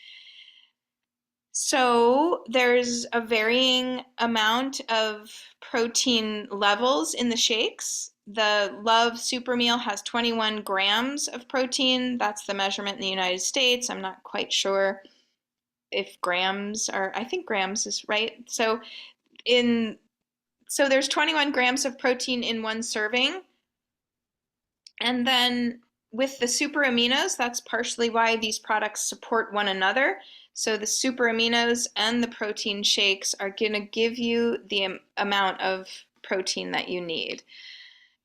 So there's a varying amount of protein levels in the shakes. The Love Super Meal has 21 grams of protein. That's the measurement in the United States. I'm not quite sure if grams are, I think grams is right. So there's 21 grams of protein in one serving. And then with the super aminos, that's partially why these products support one another. So the super aminos and the protein shakes are going to give you the amount of protein that you need.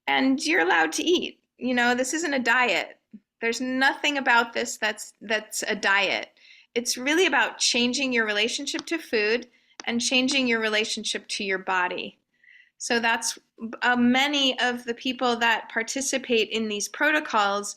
And you're allowed to eat. This isn't a diet. There's nothing about this that's a diet. It's really about changing your relationship to food and changing your relationship to your body. So that's many of the people that participate in these protocols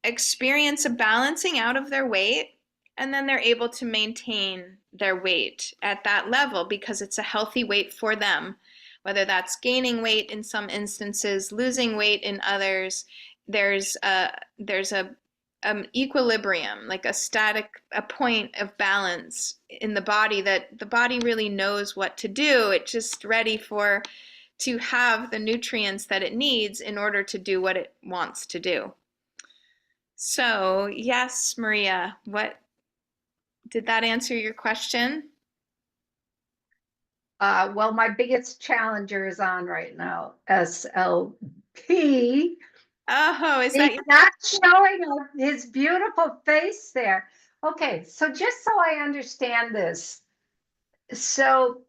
experience a balancing out of their weight, and then they're able to maintain their weight at that level because it's a healthy weight for them. Whether that's gaining weight in some instances, losing weight in others, there's a equilibrium, like a point of balance in the body that the body really knows what to do. It's just ready to have the nutrients that it needs in order to do what it wants to do. So yes, Maria, did that answer your question? Well, my biggest challenger is on right now, SLP. Oh, is He's that not showing his beautiful face there. Okay, so just so I understand this, so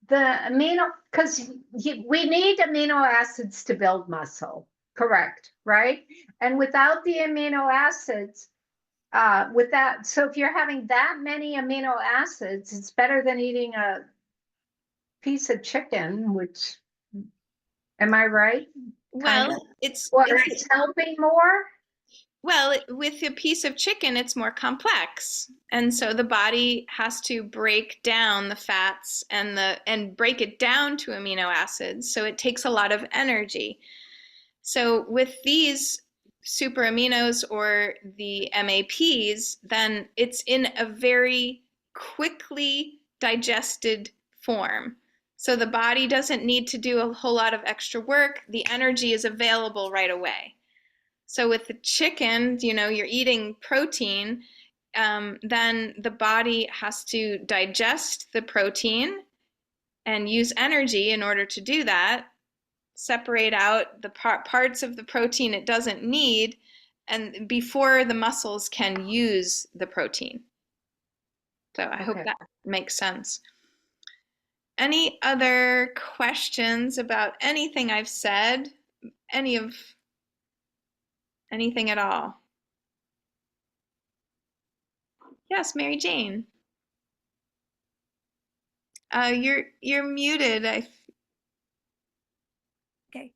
the because we need amino acids to build muscle, correct, right? And without the amino acids, so if you're having that many amino acids, it's better than eating a piece of chicken, which, am I right? Well, Kinda. it's Water is helping more? well, with a piece of chicken, it's more complex. And so the body has to break down the fats and break it down to amino acids. So it takes a lot of energy. So with these super aminos or the MAPs, then it's in a very quickly digested form. So the body doesn't need to do a whole lot of extra work. The energy is available right away. So with the chicken, you're eating protein, then the body has to digest the protein and use energy in order to do that, separate out the parts of the protein it doesn't need, and before the muscles can use the protein. So I hope Okay. that makes sense. Any other questions about anything I've said? Anything at all? Yes, Mary Jane. You're muted. Okay.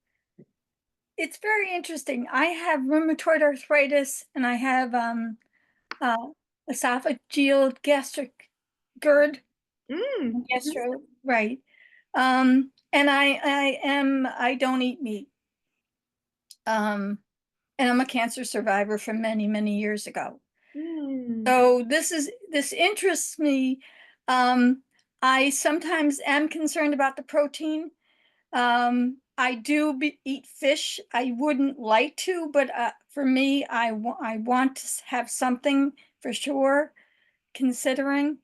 It's very interesting. I have rheumatoid arthritis and I have esophageal gastric GERD, gastro, right. And I don't eat meat. And I'm a cancer survivor from many, many years ago. So this interests me. I sometimes am concerned about the protein. I do eat fish. I wouldn't like to, but for me, I want to have something for sure, considering.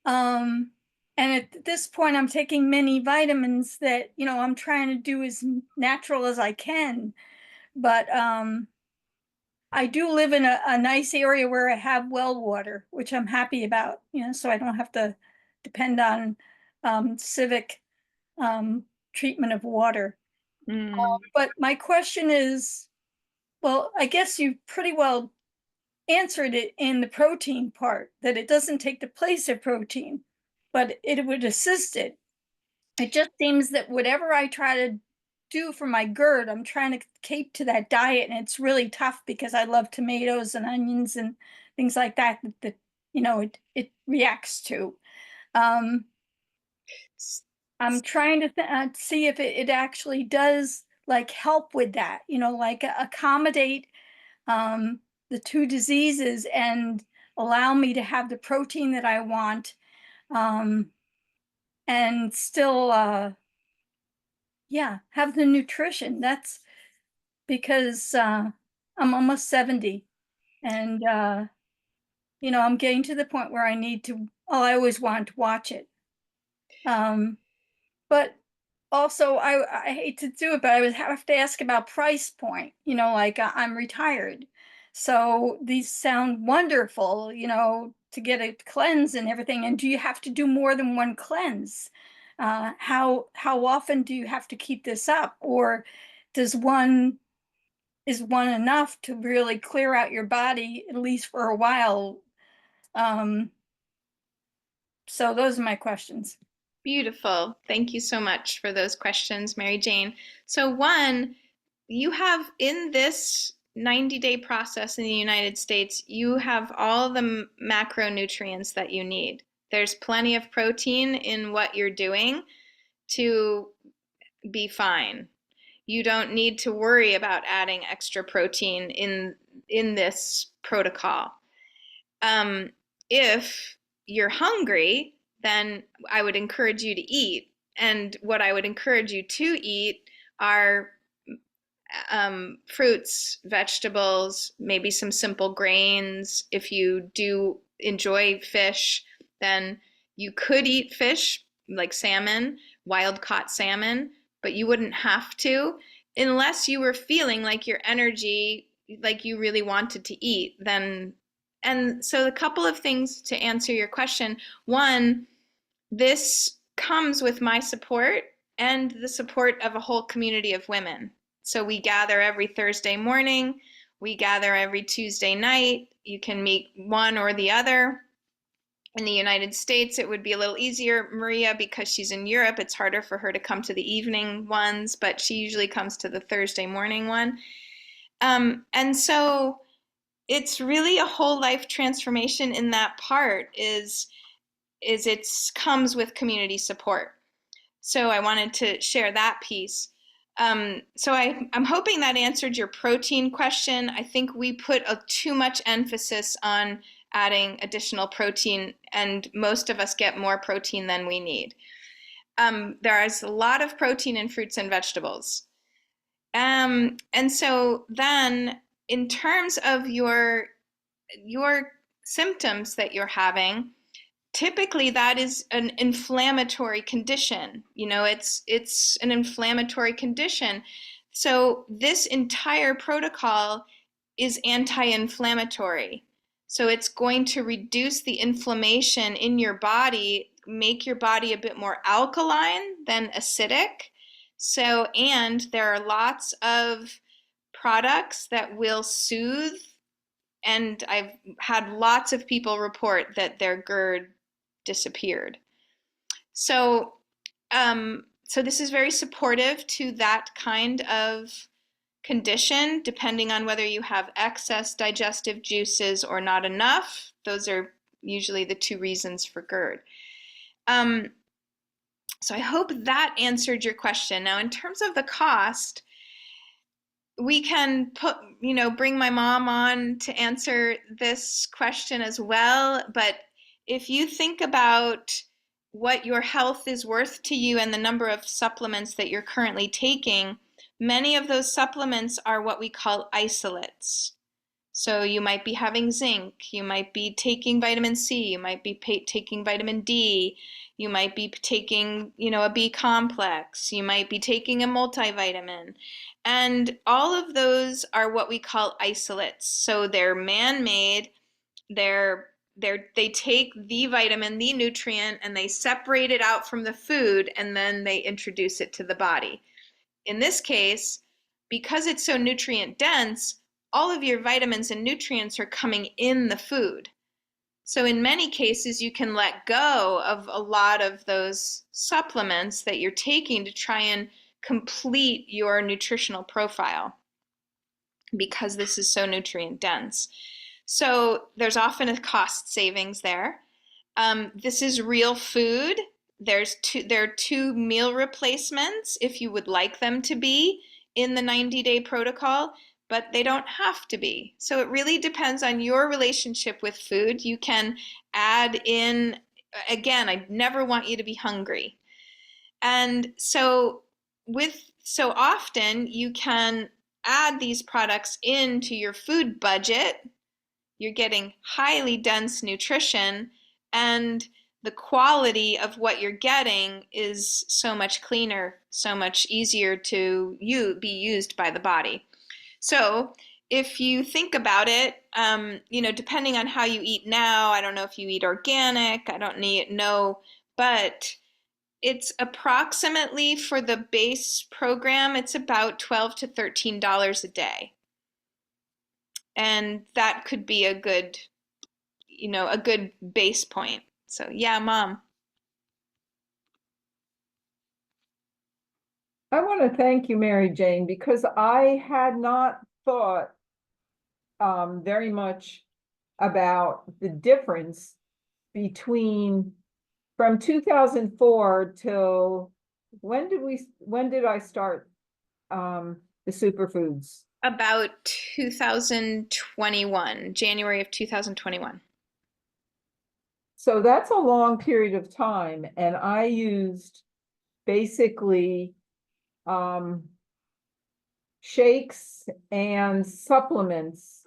And at this point, I'm taking many vitamins that, I'm trying to do as natural as I can. But I do live in a nice area where I have well water, which I'm happy about, so I don't have to depend on civic treatment of water. But my question is, well, I guess you pretty well answered it in the protein part, that it doesn't take the place of protein, but it would assist it. It just seems that whatever I try to do for my GERD, I'm trying to keep to that diet, and it's really tough because I love tomatoes and onions and things like that it reacts to. I'm trying to see if it actually does like help with that, like accommodate the two diseases and allow me to have the protein that I want, and still have the nutrition. That's because I'm almost 70 and I'm getting to the point where I need to, I always want to watch it. But also I hate to do it, but I would have to ask about price point, like I'm retired. So these sound wonderful, to get a cleanse and everything. And do you have to do more than one cleanse? How often do you have to keep this up? Or is one enough to really clear out your body, at least for a while? So those are my questions. Beautiful. Thank you so much for those questions, Mary Jane. So one, you have in this 90-day process in the United States, you have all the macronutrients that you need. There's plenty of protein in what you're doing to be fine. You don't need to worry about adding extra protein in this protocol. If you're hungry, then I would encourage you to eat. And what I would encourage you to eat are fruits, vegetables, maybe some simple grains. If you do enjoy fish, then you could eat fish like salmon, wild caught salmon, but you wouldn't have to unless you were feeling like your energy, like you really wanted to eat. And so a couple of things to answer your question. One, this comes with my support and the support of a whole community of women. So we gather every Thursday morning, we gather every Tuesday night. You can meet one or the other. In the United States, it would be a little easier. Maria, because she's in Europe, it's harder for her to come to the evening ones, but she usually comes to the Thursday morning one. And so it's really a whole life transformation in that part is it comes with community support. So I wanted to share that piece. So I'm hoping that answered your protein question. I think we put too much emphasis on adding additional protein, and most of us get more protein than we need. There is a lot of protein in fruits and vegetables. And so then in terms of your symptoms that you're having, typically that is an inflammatory condition. It's an inflammatory condition. So this entire protocol is anti-inflammatory. So it's going to reduce the inflammation in your body, make your body a bit more alkaline than acidic. So, and there are lots of products that will soothe, and I've had lots of people report that their GERD disappeared. So, so this is very supportive to that kind of condition, depending on whether you have excess digestive juices or not enough. Those are usually the two reasons for GERD. So I hope that answered your question. Now, in terms of the cost, we can bring my mom on to answer this question as well. But if you think about what your health is worth to you and the number of supplements that you're currently taking, many of those supplements are what we call isolates. So you might be having zinc, you might be taking vitamin C, you might be taking vitamin D, you might be taking, a B complex, you might be taking a multivitamin. And all of those are what we call isolates. So they're man-made, they take the vitamin, the nutrient, and they separate it out from the food, and then they introduce it to the body. In this case, because it's so nutrient dense, all of your vitamins and nutrients are coming in the food. So in many cases, you can let go of a lot of those supplements that you're taking to try and complete your nutritional profile, because this is so nutrient dense. So there's often a cost savings there. This is real food. There are 2 meal replacements if you would like them to be in the 90-day protocol, but they don't have to be. So it really depends on your relationship with food. You can add in, again, I never want you to be hungry. And so often you can add these products into your food budget. You're getting highly dense nutrition, and the quality of what you're getting is so much cleaner, so much easier to be used by the body. So if you think about it, depending on how you eat now, I don't know if you eat organic, I don't know, but it's approximately, for the base program, it's about $12 to $13 a day. And that could be a good base point. So yeah, Mom. I want to thank you, Mary Jane, because I had not thought very much about the difference between from 2004 till when did I start the superfoods? About 2021, January of 2021. So that's a long period of time, and I used basically shakes and supplements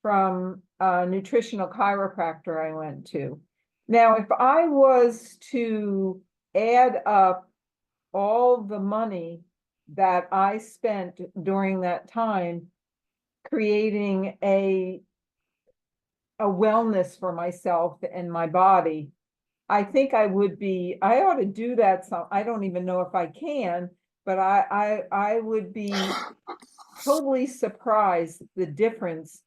from a nutritional chiropractor I went to. Now, if I was to add up all the money that I spent during that time creating a wellness for myself and my body, I think I ought to do that. So I don't even know if I can, but I would be totally surprised the difference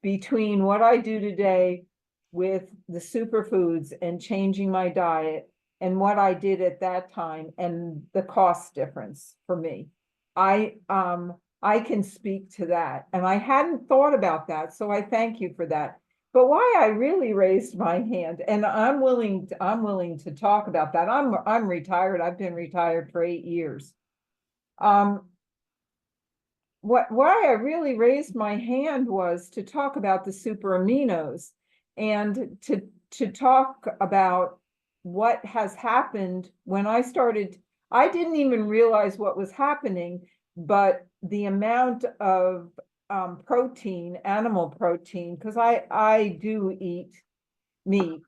between what I do today with the superfoods and changing my diet and what I did at that time and the cost difference for me. I can speak to that, and I hadn't thought about that, so I thank you for that. But why I really raised my hand, and I'm willing to talk about that. I'm retired. I've been retired for 8 years. Why I really raised my hand was to talk about the super aminos and to talk about what has happened when I started. I didn't even realize what was happening, but the amount of protein, animal protein, because I do eat meat,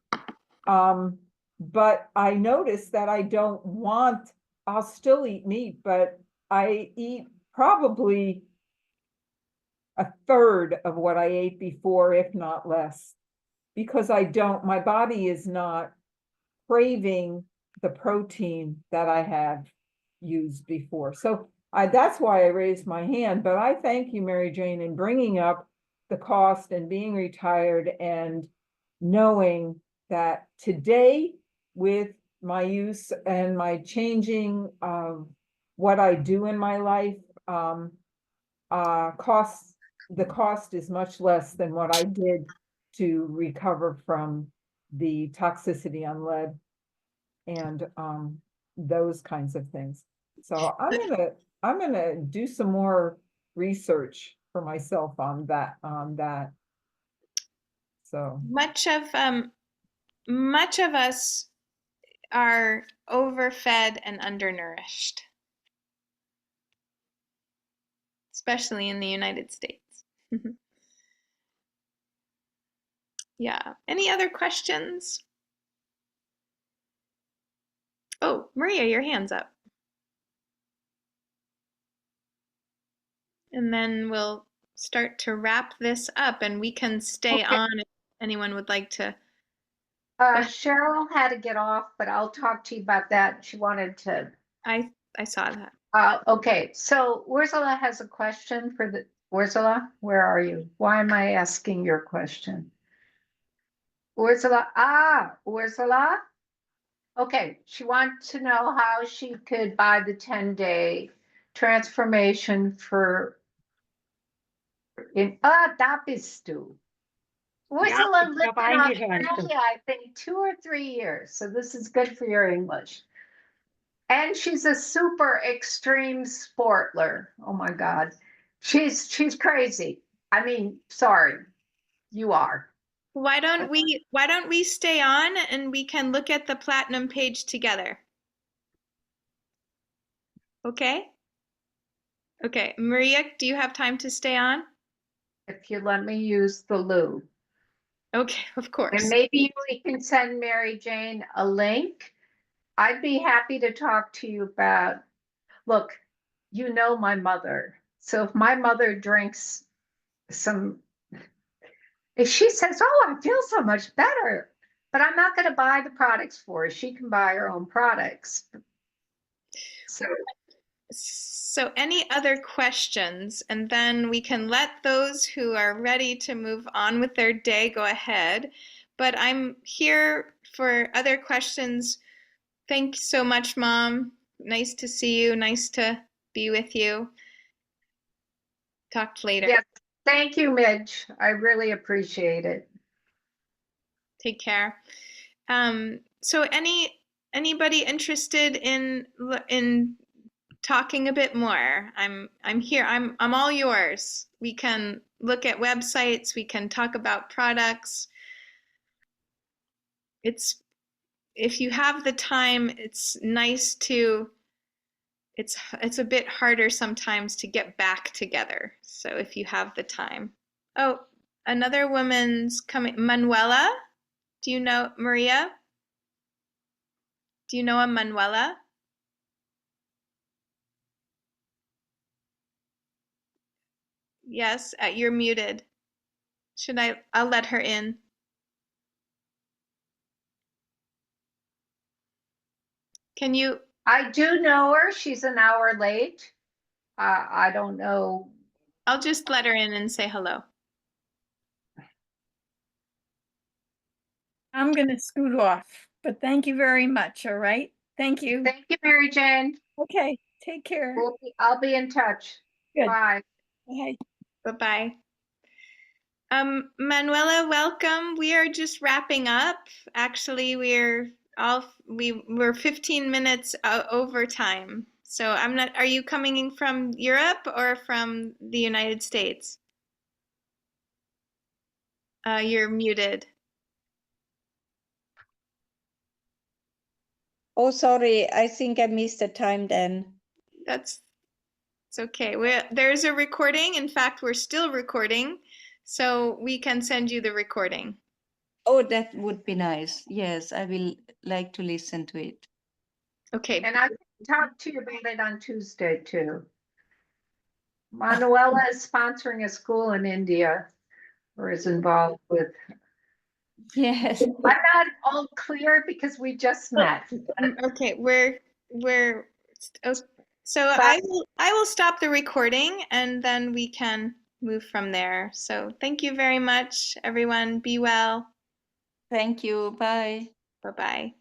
but I noticed that I don't want. I'll still eat meat, but I eat probably a third of what I ate before, if not less, because my body is not craving the protein that I have used before. So that's why I raised my hand. But I thank you, Mary Jane, in bringing up the cost and being retired and knowing that today, with my use and my changing of what I do in my life, the cost is much less than what I did to recover from the toxicity on lead and those kinds of things. So I'm gonna do some more research for myself on that. So Much of us are overfed and undernourished, especially in the United States. Yeah. Any other questions? Oh, Maria, your hand's up. And then we'll start to wrap this up, and we can stay Okay. on if anyone would like to. Cheryl had to get off, but I'll talk to you about that. She wanted to. I saw that. Okay, so Ursula has a question for Ursula, where are you? Why am I asking your question? Ursula, Ursula? Okay, she wants to know how she could buy the 10-day transformation da bist du. Ursula lived in Australia, I think 2 or 3 years, so this is good for your English. And she's a super extreme sportler. Oh my God. She's crazy. I mean, sorry, you are. Why don't we stay on and we can look at the platinum page together? Okay? Okay. Maria, do you have time to stay on? If you let me use the loo. Okay, of course. And maybe we can send Mary Jane a link. I'd be happy to talk to you about, look, you know my mother. So if my mother drinks if she says, oh, I feel so much better, but I'm not going to buy the products for her. She can buy her own products. So any other questions? And then we can let those who are ready to move on with their day go ahead. But I'm here for other questions. Thanks so much, Mom. Nice to see you. Nice to be with you. Talk later. Yes, thank you, Midge. I really appreciate it. Take care. So anybody interested in talking a bit more? I'm here. I'm all yours. We can look at websites. We can talk about products. If you have the time, it's nice to. It's a bit harder sometimes to get back together. So if you have the time. Oh, another woman's coming. Manuela, do you know Maria? Do you know a Manuela? Yes, you're muted. I'll let her in. Can you? I do know her. She's an hour late. I don't know. I'll just let her in and say hello. I'm gonna scoot off, but thank you very much, all right? Thank you. Thank you, Mary Jane. Okay, take care. I'll be in touch. Good. Bye. Bye. Bye-bye. Manuela, welcome. We are just wrapping up. Actually, we're 15 minutes over time. So I'm not, are you coming in from Europe or from the United States? You're muted. Oh, sorry. I think I missed the time then. It's okay. There's a recording. In fact, we're still recording, so we can send you the recording. Oh, that would be nice. Yes, I will like to listen to it. Okay. And I can talk to you about it on Tuesday too. Manuela is sponsoring a school in India or is involved with. Yes. I'm not all clear because we just met. Okay, so I will stop the recording and then we can move from there. So thank you very much, everyone. Be well. Thank you. Bye. Bye-bye.